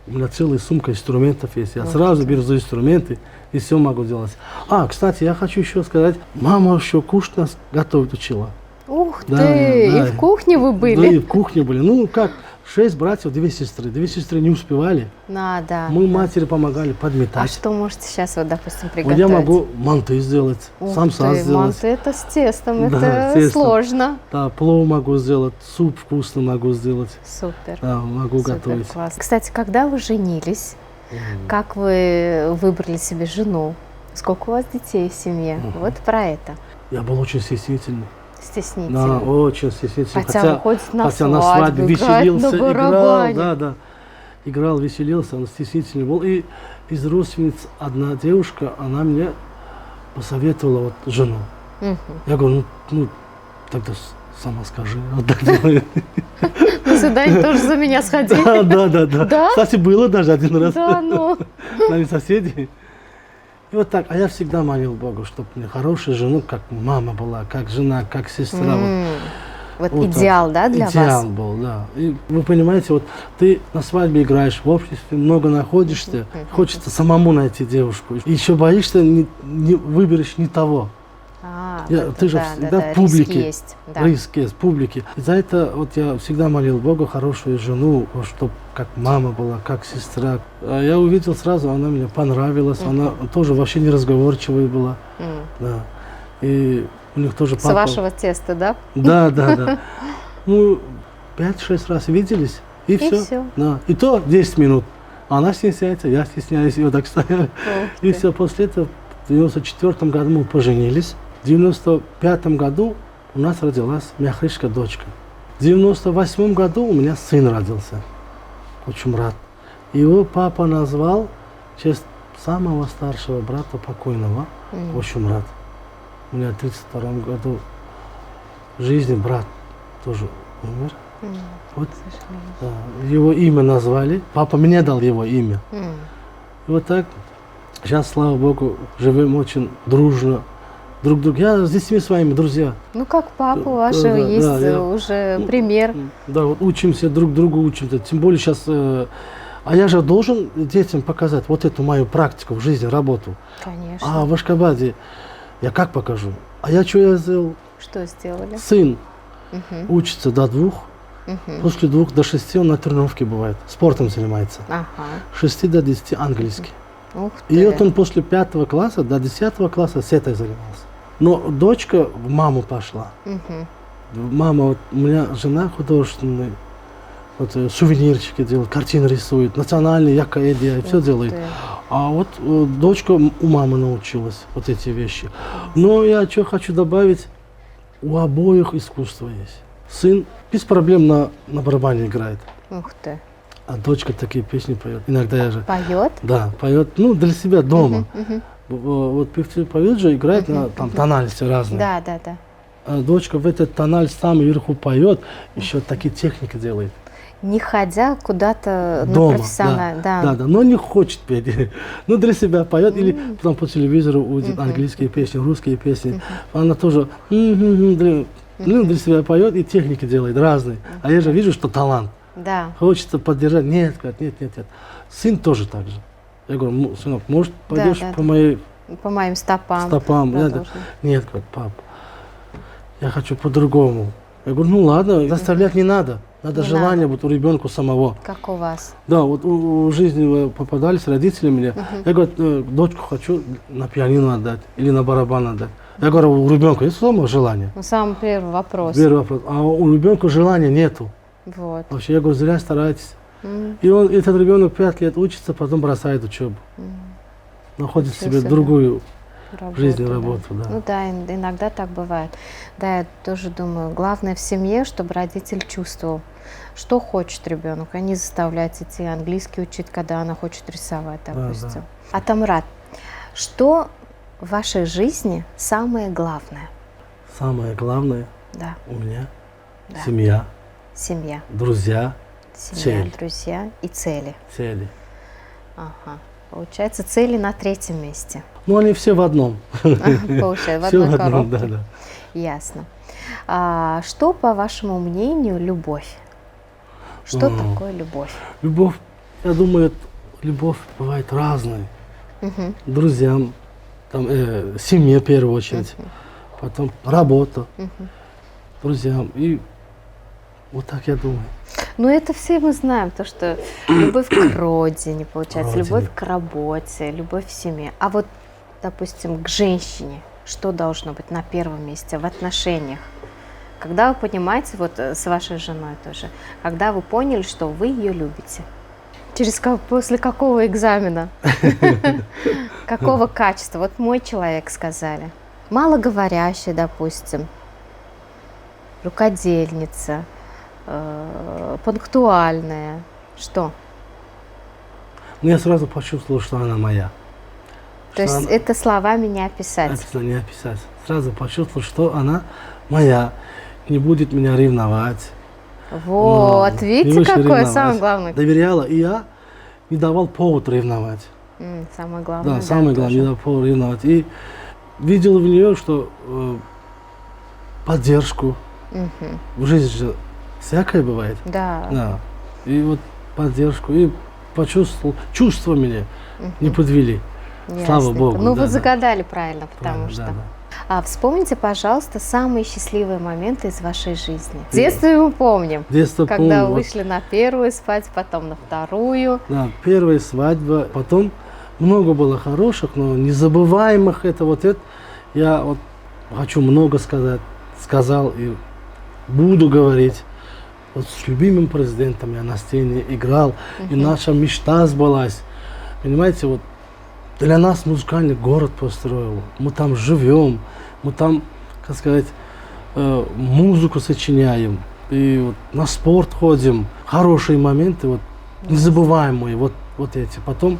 у меня целая сумка инструментов есть. Я сразу беру за инструменты и все могу делать. А, кстати, я хочу еще сказать, мама еще кушать нас готовить учила. Ух Да, ты! да. И в кухне вы Да, были? и в кухне были. Ну, как, 6 братьев, 2 сестры. 2 сестры не успевали. Да. Мы да. матери помогали А подметать. что можете сейчас, вот, допустим, Вот приготовить? я могу манты сделать, Ух самса ты, сделать. манты это с тестом, Да, это с тестом. сложно. Да, плов могу сделать, суп вкусный могу сделать. Супер. Да, могу Супер, готовить. класс. Кстати, когда вы женились, как вы выбрали себе жену? Сколько у вас детей в семье? Вот про это. Я был очень стеснительный. Стеснительно. Да, очень стеснительный. Хотя выходит на хотя свадьбу, играет веселился, на играл, барабане. да. Играл, веселился, он стеснительный был. И из родственниц одна девушка, она мне посоветовала вот жену. Я говорю, ну тогда сама скажи. Вот так делаю. На свидание тоже за меня сходили. Да. Да? Кстати, было даже один раз. Да, ну. Нами соседи. И вот так, а я всегда молил Богу, чтобы мне хорошая жена, как мама была, как жена, как сестра. Вот Вот так. идеал, да, для Идеал вас? был, да. И вы понимаете, вот ты на свадьбе играешь, в обществе много находишься, хочется самому найти девушку. И еще боишься, не выберешь не того. Ты же всегда в публике. Риск есть. Да. Риск есть, в публике. И за это вот я всегда молил Бога хорошую жену, чтобы как мама была, как сестра. А я увидел сразу, она мне понравилась, она тоже вообще неразговорчивая была. Да. И у них тоже С папа... вашего теста, да? Да. Ну, 5-6 раз виделись, и все. всё. Да. И то 10 минут. Она стесняется, я стесняюсь, и вот так стояли. И все, после этого в 94 году мы поженились. В 95 году у нас родилась Мяхрышка, дочка. В 98 году у меня сын родился. Очень рад. Его папа назвал в честь самого старшего брата покойного, очень рад. У меня в 1932 году жизни брат тоже умер. Вот, да, его имя назвали. Папа мне дал его имя. И вот так, сейчас, слава Богу, живем очень дружно. Друг друга. Я с детьми своими друзья. Ну, как папа вашего есть уже пример. Да, вот учимся друг другу, учимся. Тем более сейчас... а я же должен детям показать вот эту мою практику в жизни, работу. Конечно. А в Ашхабаде я как покажу? А я что я сделал? Что сделали? Сын учится до 2. После 2 до 6 он на тренировке бывает. Спортом занимается. Ага. С 6 до 10 английский. Ух ты. И вот он после 5 класса до 10 класса с этой занимался. Но дочка в маму пошла. Мама, вот у меня жена художественная, вот, сувенирчики делает, картины рисует, национальные, якоэдия, все делает. А вот дочка у мамы научилась вот эти вещи. Но я что хочу добавить, у обоих искусство есть. Сын без проблем на барабане играет. Ух ты. А дочка такие песни поет. Иногда я же... Поет? Да, поет, ну, для себя дома. Вот певцы поют же, играет на там тональности разные. Да, да, да. А дочка в этот тональность там вверху поет, еще такие техники делает. Не ходя куда-то на Дома, профессионально. да, но не хочет петь. Ну, для себя поет, или потом по телевизору увидит английские песни, русские песни. Она тоже для себя поет и техники делает разные. А я же вижу, что талант. Да. Хочется поддержать. Нет, нет. Сын тоже так же. Я говорю, сынок, может, пойдешь по моим стопам. Нет, говорит, пап, я хочу по-другому. Я говорю, ну ладно, заставлять не надо. Надо Не желание надо. вот у ребенка самого. Как у вас? Да, вот у жизни вы попадались родители мне. Я говорю, дочку хочу на пианино отдать или на барабан отдать. Я говорю, у ребенка есть самое желание? Ну, самый первый вопрос. Первый вопрос. А у ребенка желания нету. Вот. Вообще, я говорю, зря старайтесь. И этот ребенок 5 лет учится, потом бросает учебу. Находит себе другую жизнь, работу. Да. Ну да, иногда так бывает. Да, я тоже думаю, главное в семье, чтобы родитель чувствовал, что хочет ребенок, а не заставлять идти английский учить, когда она хочет рисовать, допустим. Да. Атамрат, что в вашей жизни самое главное? Самое главное у меня семья. Семья. Друзья. Семья, друзья и цели. Цели. Ага. Получается, цели на 3-м месте. Ну, они все в одном. Получается, в одной коробке. Да. Ясно. А что, по вашему мнению, любовь? Что такое любовь? Любовь, я думаю, любовь бывает разная. Друзьям, там, семье в первую очередь, потом работа, друзьям. И вот так я думаю. Ну, это все мы знаем, то, что любовь к родине, получается, любовь к работе, любовь в семье. А вот, допустим, к женщине, что должно быть на первом месте в отношениях? Когда вы понимаете, вот с вашей женой тоже, когда вы поняли, что вы ее любите? После какого экзамена? Какого качества? Вот мой человек, сказали. Малоговорящий, допустим, рукодельница, пунктуальная. Что? Я сразу почувствовал, что она моя. То есть это словами не описать? Не описать. Сразу почувствовал, что она моя. Не будет меня ревновать. Вот, видите, какое самое главное. Доверяла, и я не давал повод ревновать. Самое главное. Да, самое главное, не давал повод ревновать. И видел в нее, что поддержку. В жизни же всякое бывает. Да. И вот поддержку, и почувствовал, чувства меня не подвели. Ясненько. Слава Богу. Ну, вы загадали правильно, потому что... Да. А вспомните, пожалуйста, самые счастливые моменты из вашей жизни. Детство мы помним. Когда вы вышли на первую свадьбу, потом на вторую. Да, первая свадьба, потом много было хороших, но незабываемых. Я вот хочу много сказать, сказал и буду говорить. Вот с любимым президентом я на сцене играл, и наша мечта сбылась. Понимаете, вот для нас музыкальный город построил. Мы там живем, мы там, как сказать, музыку сочиняем, и вот на спорт ходим. Хорошие моменты, вот Незабываемые, вот эти. Потом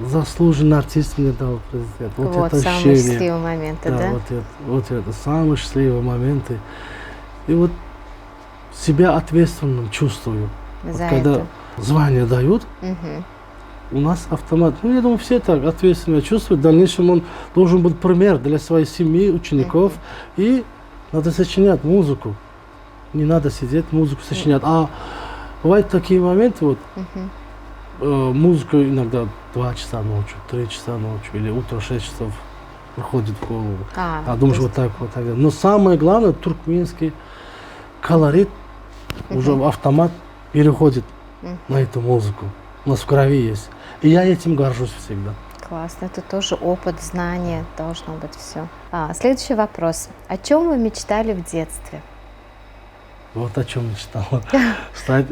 заслуженный артист мне дал президент. Вот это самые ощущение. счастливые моменты, да? Вот это самые счастливые моменты. И вот себя ответственным чувствую. Вот За когда это. звание дают, Мгм. у нас автомат. Ну, я думаю, все так ответственно чувствуют. В дальнейшем он должен быть пример для своей семьи, учеников. И надо сочинять музыку. Не надо сидеть, музыку сочинять. А бывают такие моменты, вот, Мгм. музыку иногда 2 часа ночью, 3 часа ночью, или утро 6 часов приходит в голову. А думаешь, то вот так, вот так. Но самое главное, туркменский колорит уже в автомат переходит на эту музыку. У нас в крови есть. И я этим горжусь всегда. Классно, это тоже опыт, знание, должно быть все. Следующий вопрос. О чем вы мечтали в детстве? Вот о чем мечтал. Стать.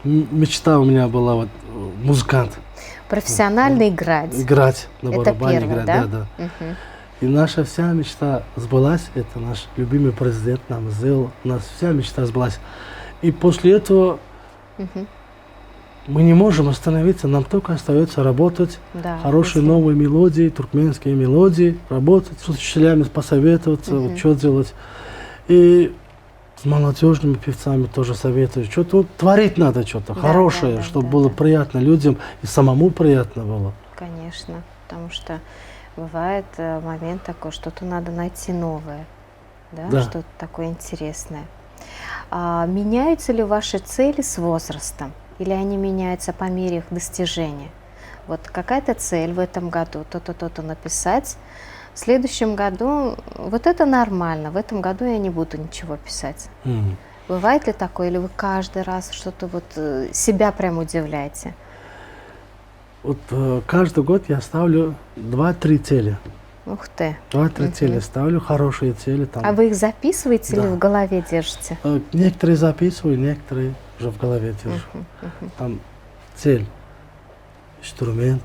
Мечта у меня была вот музыкант. Профессионально играть. Играть на Это барабане, первое, играть, да? да. Мгм. И наша вся мечта сбылась. Это наш любимый президент нам сделал. У нас вся мечта сбылась. И после этого Мгм. мы не можем остановиться. Нам только остается работать. Да, Хорошие если- новые мелодии, туркменские мелодии. Работать с учителями, посоветоваться, вот что делать. И с молодежными певцами тоже советую. Что-то вот творить надо, что-то Да, хорошее, да, чтобы да, было да. приятно людям и самому приятно было. Конечно, потому что бывает момент такой, что-то надо найти новое, да? Да. Что-то такое интересное. Меняются ли ваши цели с возрастом? Или они меняются по мере их достижения? Вот какая-то цель в этом году, то-то, то-то написать. В следующем году вот это нормально, в этом году я не буду ничего писать. М. Бывает ли такое, или вы каждый раз что-то вот себя прям удивляете? Вот каждый год я ставлю 2-3 цели. Ух ты! 2-3 цели ставлю, хорошие цели. Там. А вы их записываете или Да. в голове держите? Некоторые записываю, некоторые уже в голове держу. Там цель, инструмент,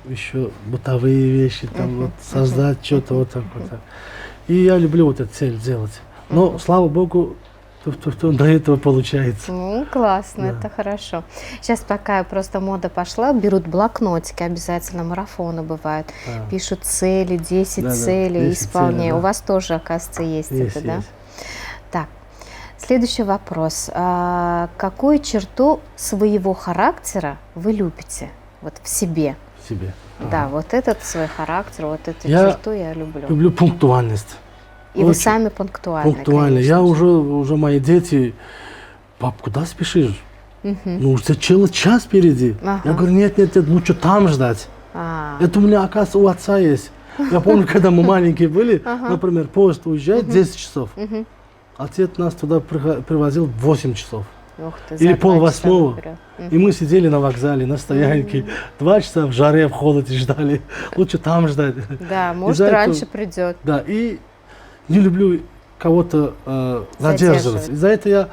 еще бытовые вещи, там вот создать что-то вот так вот. Так. И я люблю вот эту цель делать. Но, слава богу, до этого получается. Ну, классно, Да. это хорошо. Сейчас пока просто мода пошла, берут блокнотики, обязательно марафоны бывают, Да. пишут цели, 10 Да, да, целей, 10 исполняют. целей, да. У вас тоже, оказывается, есть это, да? Есть. Так, следующий вопрос. Какую черту своего характера вы любите вот в себе? Себе. Да, вот этот свой характер, вот эту Я черту я люблю. Люблю пунктуальность. И вы очень сами пунктуальны, Пунктуально. конечно Я же. уже мои дети, пап, куда спешишь? Ну, уже целый час впереди. Ага. Я говорю, нет, лучше там ждать. Это у меня, оказывается, у отца есть. Я помню, когда мы маленькие были, например, поезд уезжает 10 часов. Отец нас туда привозил в 8 часов. Ух ты, Или за 2 часа 7:30. наперед. И мы сидели на вокзале, на стоянке. 2 часа в жаре, в холоде ждали. Лучше там ждать. Да, может, Из-за этого- раньше придет. Да, и не люблю кого-то задерживать. Задерживать. Из-за этого я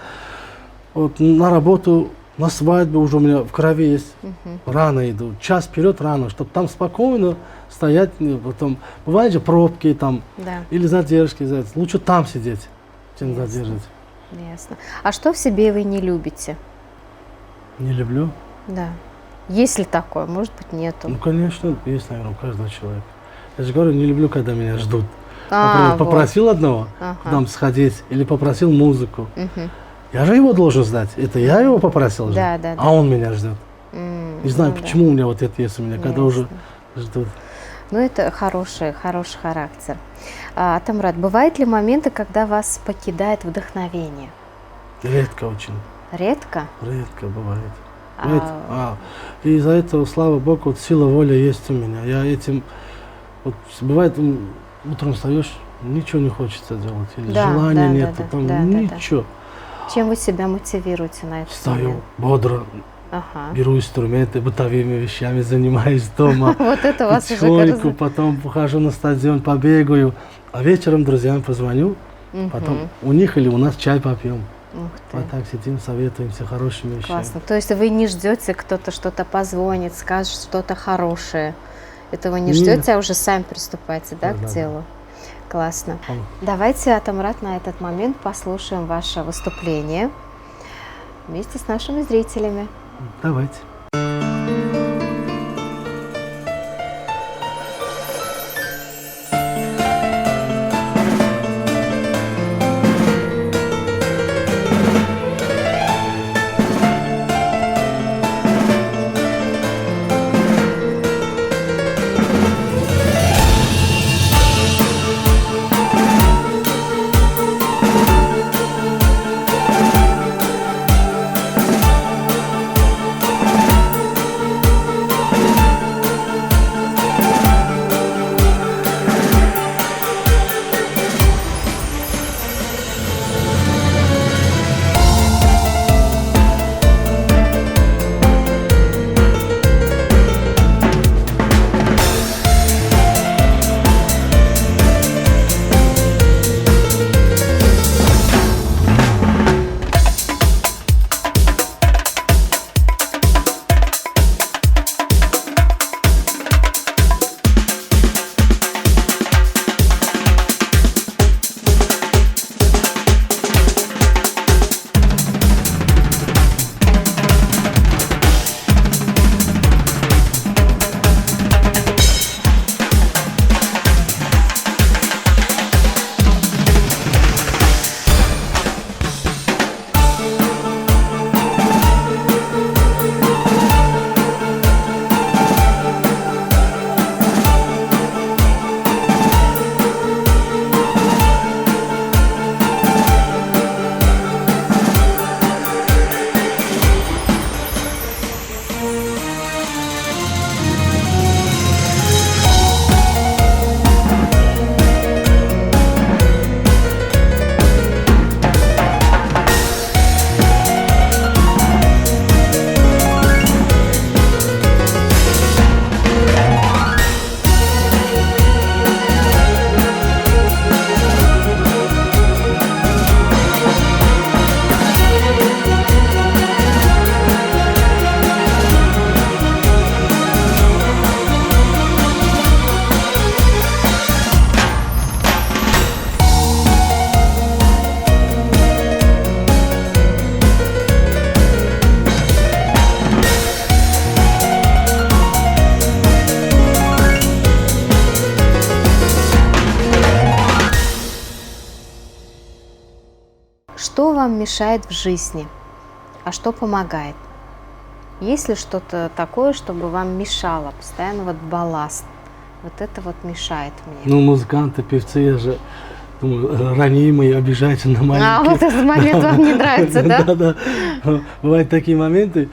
вот, на работу, на свадьбу уже у меня в крови есть. Рано иду, час вперед рано, чтобы там спокойно стоять. Потом бывают же пробки там Да, или задержки. Лучше там сидеть, чем Ясно. задерживать. ясно. А что в себе вы не любите? Не люблю. Да. Есть ли такое? Может быть, нету. Ну, конечно, есть, наверное, у каждого человека. Я же говорю, не люблю, когда меня ждут. А, Например, вот. попросил одного Ага. к нам сходить или попросил музыку. Мгм. Я же его должен ждать. Это я его попросил же. Да, да, да. А он меня ждет. Не знаю, Ну да. почему у меня вот это есть у меня, когда уже ждут. Ну, это хороший характер. Атамрат, бывают ли моменты, когда вас покидает вдохновение? Редко очень. Редко? Редко бывает. А- Бывает. И из-за этого, слава богу, вот сила воли есть у меня. Я этим... Вот, бывает, утром встаешь, ничего не хочется делать. Или Да, желания да, нет, да, потом да, да, ничего. Чем вы себя мотивируете на этот Встаю момент? бодро, Ага. беру инструменты, бытовыми вещами занимаюсь дома. Вот это вас уже Потихоньку, кажется. потом похожу на стадион, побегаю. А вечером друзьям позвоню, потом у них или у нас чай попьем. Ух ты. Вот так сидим, советуемся хорошими вещами. Классно. То есть вы не ждете, кто-то что-то позвонит, скажет что-то хорошее. Этого не Нет. ждете, а уже сами приступаете, да, Да, к да, делу. Классно. Ам. Давайте, Атамрат, на этот момент послушаем ваше выступление. вместе с нашими зрителями. Давайте. Что вам мешает в жизни, а что помогает? Есть ли что-то такое, чтобы вам мешало, постоянно вот балласт? Вот это вот мешает мне. Ну, музыканты, певцы, я же думаю, ранимые, обижаются на маленькие. А вот этот момент вам не нравится, да? Да. Бывают такие моменты,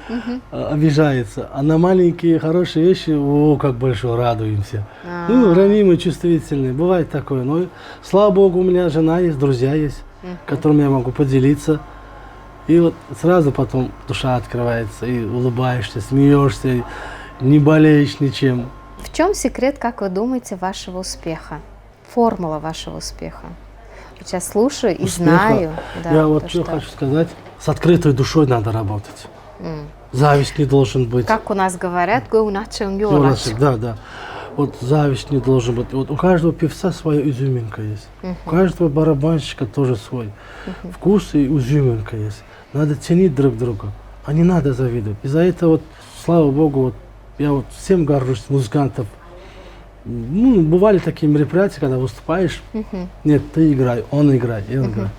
обижаются. А на маленькие хорошие вещи, о, как большое, радуемся. Ну, ранимые, чувствительные. Бывает такое. Но, слава богу, у меня жена есть, друзья есть, которыми я могу поделиться. И вот сразу потом душа открывается, и улыбаешься, смеешься, не болеешь ничем. В чем секрет, как вы думаете, вашего успеха? Формула вашего успеха? Сейчас слушаю и знаю. Да, я вот что хочу сказать. С открытой душой надо работать. Зависть не должен быть. Как у нас говорят, да. Вот зависть не должен быть. Вот у каждого певца своя изюминка есть. У каждого барабанщика тоже свой вкус и изюминка есть. Надо ценить друг друга, а не надо завидовать. И за это вот, слава богу, вот, я вот всем горжусь, музыкантов. Ну, бывали такие мероприятия, когда выступаешь, нет, ты играй, он играет, я играю.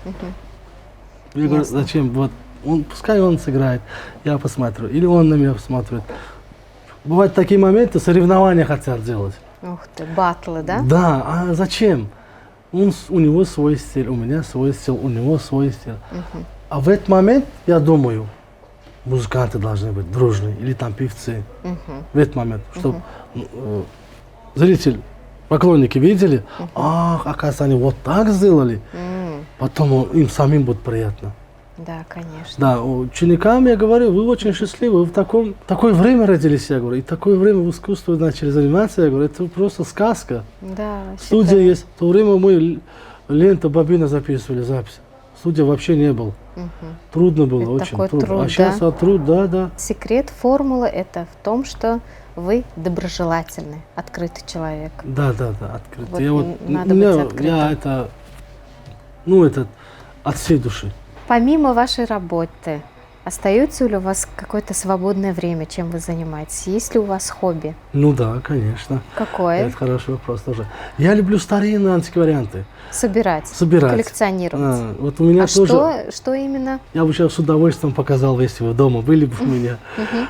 Я говорю, зачем? Вот, пускай он сыграет, я посмотрю. Или он на меня посмотрит. Бывают такие моменты, соревнования хотят делать. Ух ты, батлы, да? Да, а зачем? У него свой стиль, у меня свой стиль, у него свой стиль. А в этот момент, я думаю, музыканты должны быть дружные, или там певцы. В этот момент, чтобы зритель, поклонники видели, ах, оказывается, они вот так сделали. Потом им самим будет приятно. Да, конечно. Да, ученикам я говорю, вы очень счастливы, вы в такое время родились, я говорю, и такое время в искусстве начали заниматься, я говорю, это просто сказка. Да, студия есть, в то время мы лента, бобина записывали запись. Студия вообще не было. Трудно было, это очень трудно. Труд, а сейчас труд, да. Секрет формулы это в том, что вы доброжелательный, открытый человек. Да, открытый. Вот надо быть открытым. Это от всей души. Помимо вашей работы, Остается ли у вас какое-то свободное время, чем вы занимаетесь? Есть ли у вас хобби? Ну да, конечно. Какое? Это хороший вопрос тоже. Я люблю старинные антикварианты. Собирать, Собирать. коллекционировать. Вот у меня А тоже... что именно? Я бы сейчас с удовольствием показал, если вы дома были бы у меня.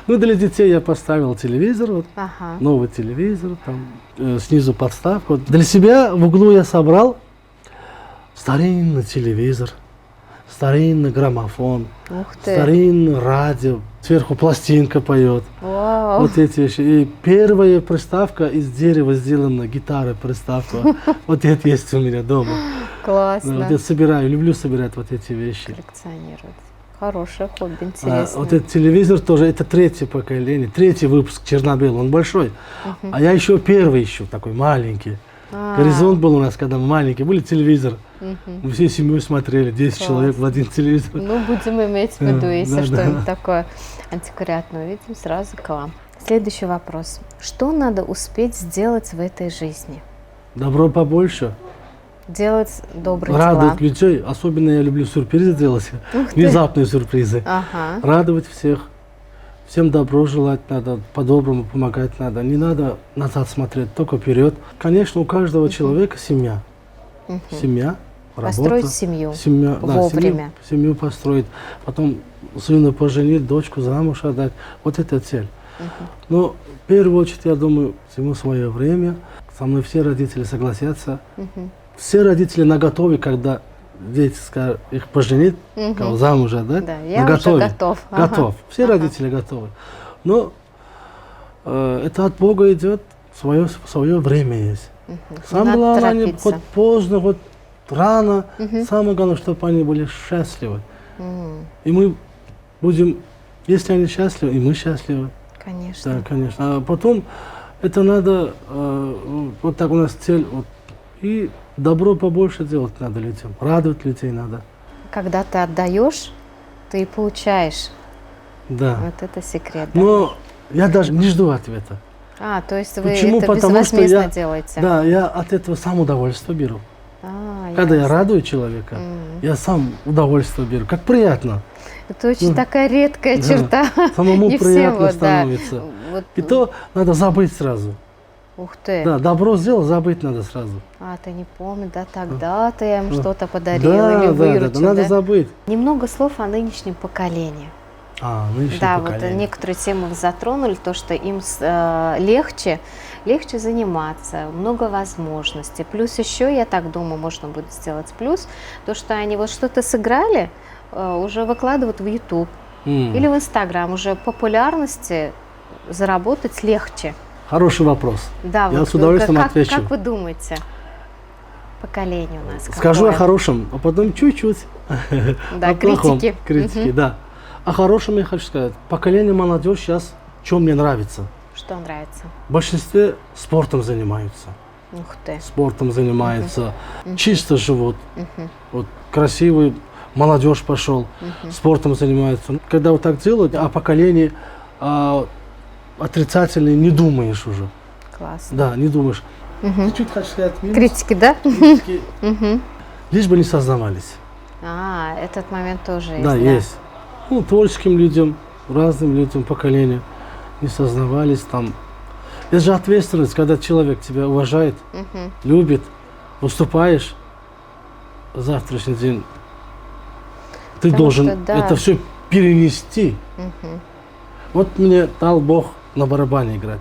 Ну, для детей я поставил телевизор, вот, Ага. новый телевизор, там снизу подставку. Вот. Для себя в углу я собрал старинный телевизор, старинный граммофон, Ух ты. старинное радио, сверху пластинка поет. Вау. Вот эти вещи. И первая приставка из дерева сделана, гитара приставка. Вот это есть у меня дома. Да, Классно. вот я собираю, люблю собирать вот эти вещи. Коллекционировать. Хорошее хобби, А, интересно. вот этот телевизор тоже, это третье поколение, третий выпуск Чернобыля, он большой. А я еще первый еще, такой маленький. А, Горизонт был у нас, когда мы маленькие, были телевизор. Мы всей семьей смотрели, 10 Класс. человек в один телевизор. Ну, будем иметь в виду, если Да, что-нибудь да. такое антиквариатное увидим, сразу к вам. Следующий вопрос. Что надо успеть сделать в этой жизни? Добро побольше, Делать добрые радовать дела. людей. Особенно я люблю сюрпризы делать, Ух ты. внезапные сюрпризы. Ага. Радовать всех. Всем добро желать надо, по-доброму помогать надо. Не надо назад смотреть, только вперед. Конечно, у каждого человека семья. Семья, работа. Построить семью Семья, да, вовремя. семью построить. Потом сына поженить, дочку замуж отдать. Вот это цель. Но в первую очередь, я думаю, всему свое время. Со мной все родители согласятся. Все родители наготове, когда дети скажут, их поженить, кого замуж отдать. Да, я наготове. уже готов. Ага. Готов. Все Ага. родители готовы. Но это от Бога идет, свое время есть. Самое надо главное, они торопиться. хоть поздно, хоть рано. Самое главное, чтобы они были счастливы. И мы будем, если они счастливы, и мы счастливы. Конечно. Да, конечно. А потом это надо, вот так у нас цель, вот, и добро побольше делать надо людям, радовать людей надо. Когда ты отдаешь, ты и получаешь. Да. Вот это секрет. Да? Но я даже не жду ответа. А, то есть вы Почему? это Потому что безвозмездно я, делаете? да, я от этого сам удовольствие беру. А, Когда я ясно. радую человека, я сам удовольствие беру. Как приятно. Это очень такая редкая Да. черта. Самому Не приятно все, вот, да. становится. Вот, И то надо забыть сразу. ух ты. Да, добро сделал, забыть надо сразу. А, ты не помнишь, да, тогда-то я им что-то подарила Да, или да, выручил, да, надо да? забыть. Немного слов о нынешнем поколении. Нынешнее Да, вот поколение. некоторые темы вы затронули, то, что им легче заниматься, много возможностей. Плюс еще, я так думаю, можно будет сделать плюс, то, что они вот что-то сыграли, уже выкладывают в YouTube или в Instagram, уже популярности заработать легче. Хороший вопрос. Да, Я вот с удовольствием как, отвечу. как вы думаете? Поколение у нас Скажу о какое? хорошем, а потом чуть-чуть Да, о плохом. критики. Критики, да. О хорошем я хочу сказать. Поколение молодежь сейчас, что мне нравится? Что нравится? В большинстве спортом занимаются. Ух ты. Спортом занимаются, чисто живут. Вот красивый молодежь пошел, спортом занимается. Когда вот так делают, о поколении отрицательное не думаешь уже. Классно. Да, не думаешь. Чуть-чуть хочу сказать минус. Критики, да? Критики. Лишь бы не сознавались. А, этот момент тоже есть. Да, есть. Ну, творческим людям, разным людям, поколениям не сознавались там. Это же ответственность, когда человек тебя уважает, любит, выступаешь завтрашний день. Ты Потому должен что, да. это все перенести. Вот мне дал Бог на барабане играть.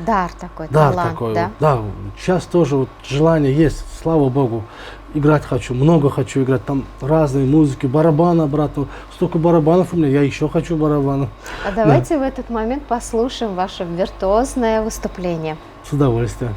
Дар такой, Дар талант, такой. да? Да, сейчас тоже вот желание есть, слава Богу. Играть хочу, много хочу играть, там разные музыки, барабаны, брат, столько барабанов у меня, я еще хочу барабанов. А давайте в этот момент послушаем ваше виртуозное выступление. С удовольствием.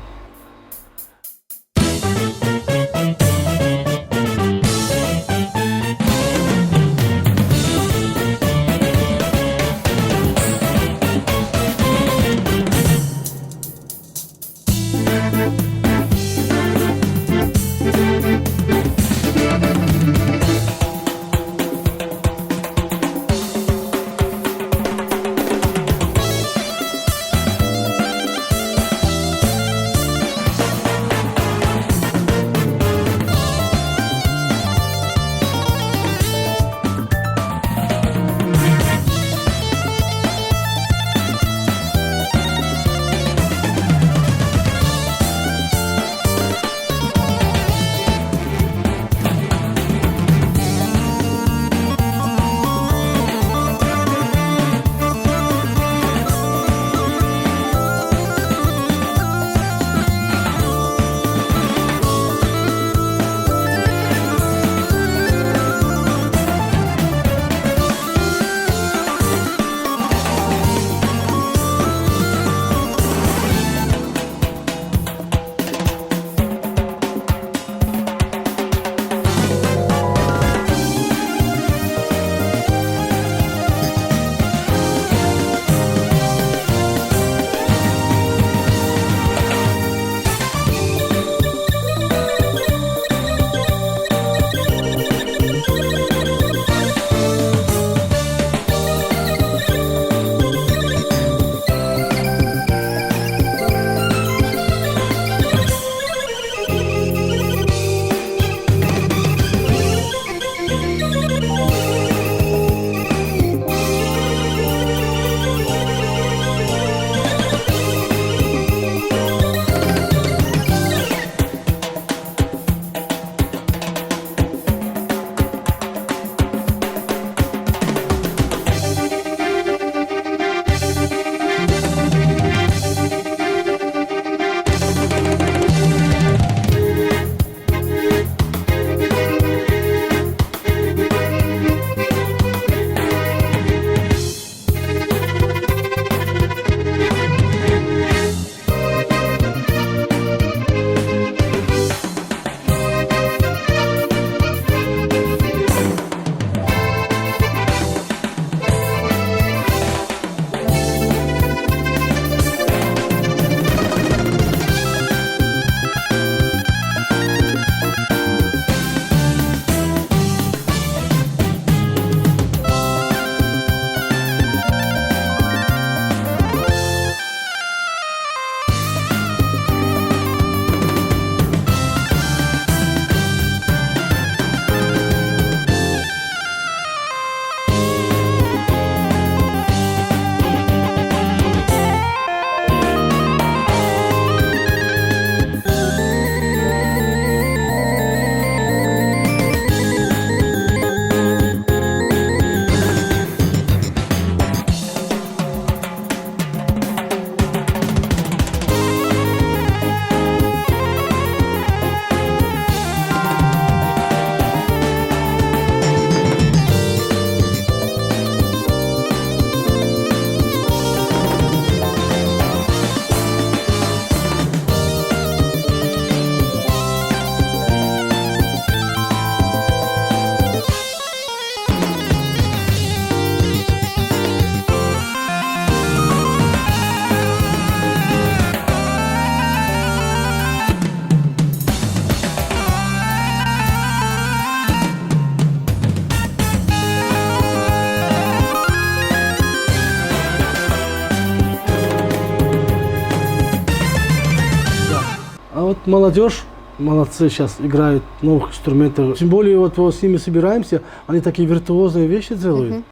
вот молодежь, молодцы, сейчас играют новых инструментов. Тем более вот с ними собираемся, они такие виртуозные вещи делают.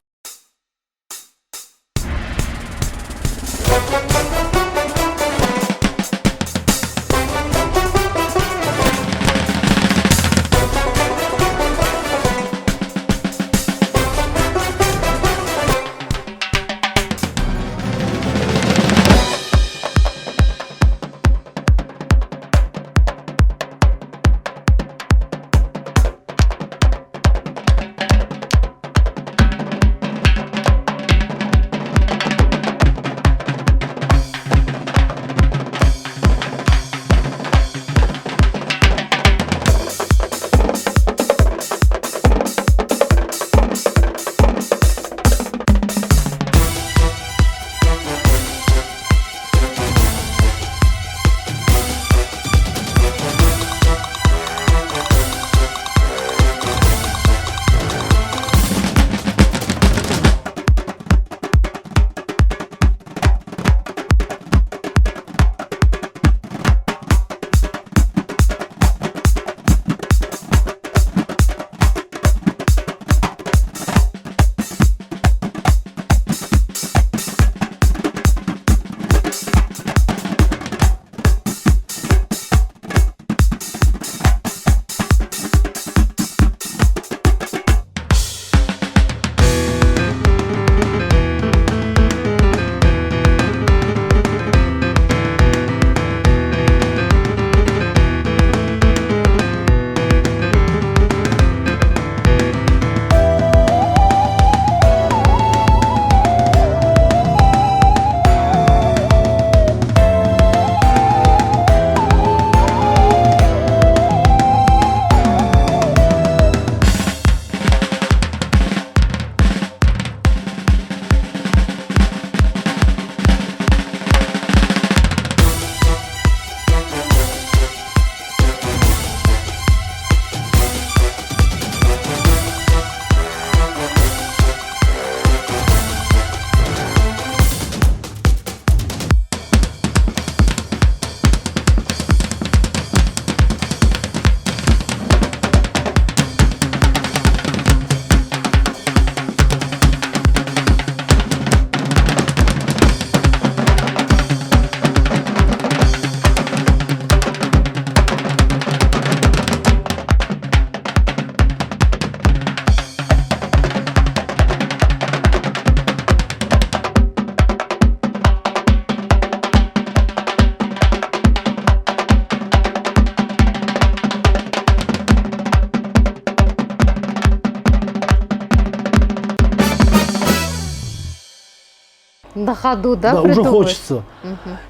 На ходу, да, Да, уже придумываешь? хочется.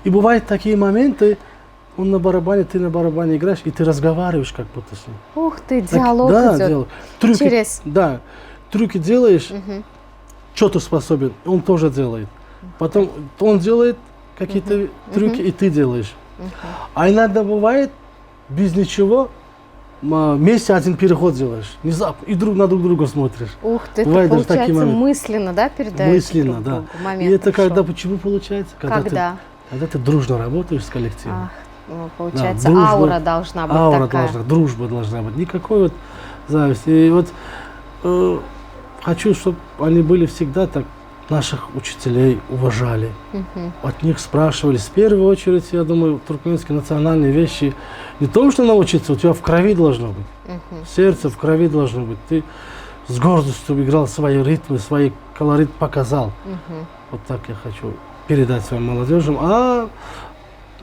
И бывают такие моменты, он на барабане, ты на барабане играешь, и ты разговариваешь как будто с ним. Ух ты, Так, диалог да, идет. диалог. Трюки, Через- да, трюки делаешь, что ты способен, он тоже делает. Потом он делает какие-то трюки, и ты делаешь. А иногда бывает, без ничего, вместе один переход делаешь. Внезапно, и на друг друга смотришь. Ух ты, Бывает это даже такие получается моменты. мысленно, да, передаете Мысленно, друг да. другу? И Момент это пришел. когда почему получается? Когда? Когда ты дружно работаешь с коллективом. Ах, ну, получается, дружба- аура должна быть Аура такая. должна, дружба должна быть. Никакой вот зависти. И вот хочу, чтобы они были всегда так, наших учителей уважали. От них спрашивали. В первую очередь, я думаю, туркменские национальные вещи не то, что научиться, у тебя в крови должно быть. Сердце в крови должно быть. Ты с гордостью играл свои ритмы, свой колорит показал. Вот так я хочу передать своим молодежям.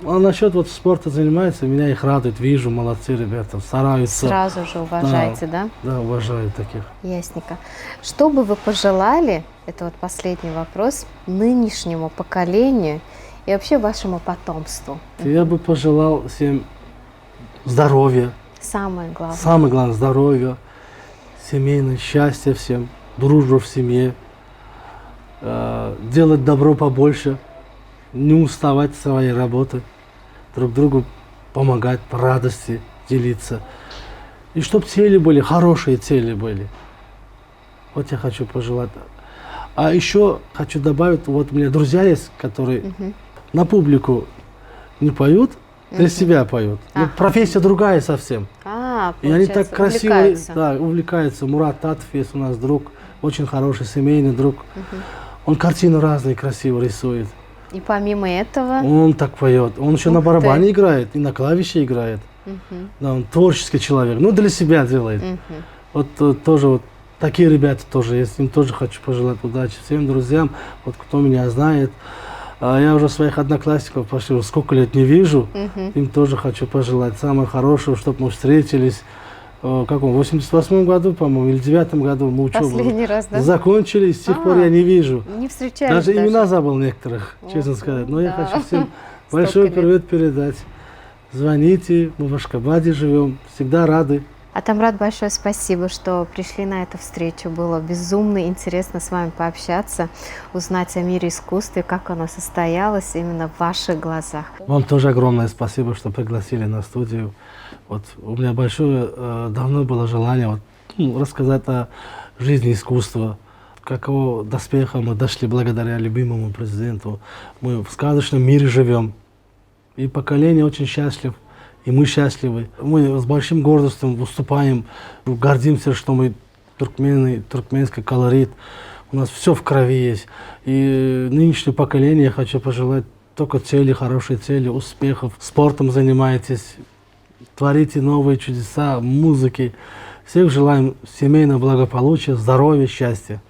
А насчет вот спорта занимается, меня их радует, вижу, молодцы ребята, стараются. Сразу же уважаете, да? Да, уважаю таких. Ясненько. Что бы вы пожелали, это вот последний вопрос, нынешнему поколению и вообще вашему потомству? Я бы пожелал всем здоровья, Самое главное. самое главное здоровья, семейное счастье всем, дружбу в семье, делать добро побольше, не уставать в своей работе, друг другу помогать, по радости делиться. И чтобы цели были, хорошие цели были. Вот я хочу пожелать. А еще хочу добавить, вот у меня друзья есть, которые на публику не поют, Для себя поют. Ну, профессия другая совсем. И они так красиво увлекаются. да, увлекаются. Мурат Татов есть у нас друг, очень хороший семейный друг. Он картины разные красиво рисует. И помимо этого, Он так поет. Он еще на Ух барабане ты. играет и на клавише играет. Да, он творческий человек. Ну, для себя делает. Вот тоже вот такие ребята тоже есть. Им тоже хочу пожелать удачи всем друзьям. Вот кто меня знает. А я уже своих одноклассников почти сколько лет не вижу. Им тоже хочу пожелать самого хорошего, чтобы мы встретились. Как он, в 88 году, по-моему, или в 9 году мы учебу последний раз, да? закончили, и с тех пор я не вижу. Не встречались Даже имена забыл некоторых, честно сказать. Но я хочу всем большой привет передать. Звоните, мы в Ашхабаде живем, всегда рады. Атамрат, большое спасибо, что пришли на эту встречу. Было безумно интересно с вами пообщаться, узнать о мире искусства, как оно состоялось именно в ваших глазах. Вам тоже огромное спасибо, что пригласили на студию. Вот у меня большое, давно было желание рассказать о жизни искусства, какого доспеха мы дошли благодаря любимому президенту. Мы в сказочном мире живем, и поколение очень счастлив. И мы счастливы. Мы с большим гордостью выступаем, гордимся, что мы туркмены, туркменский колорит. У нас все в крови есть. И нынешнее поколение я хочу пожелать только цели, хорошие цели, успехов. Спортом занимайтесь, творите новые чудеса, музыки. Всех желаем семейного благополучия, здоровья, счастья.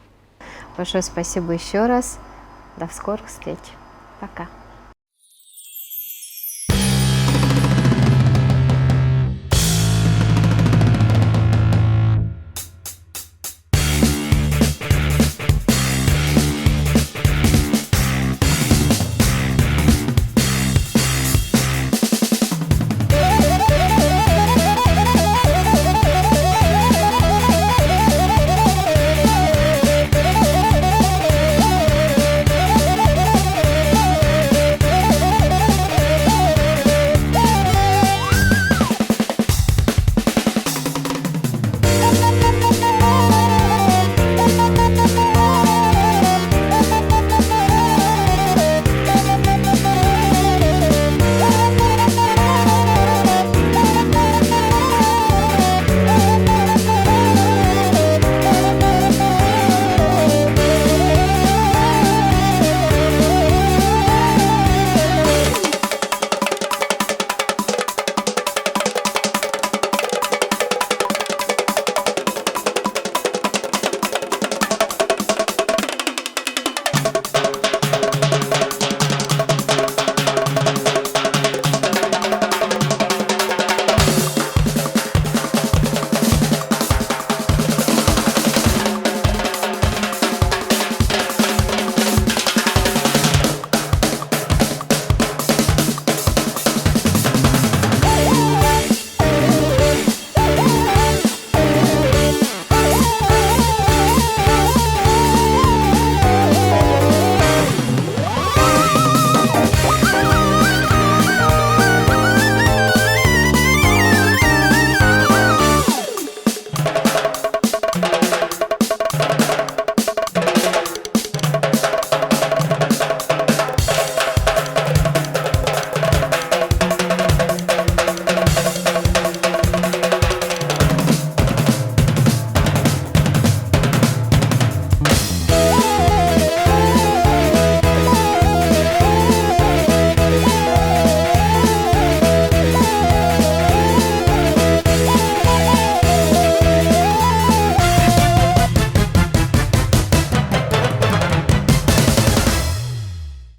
Большое спасибо еще раз. До скорых встреч. Пока.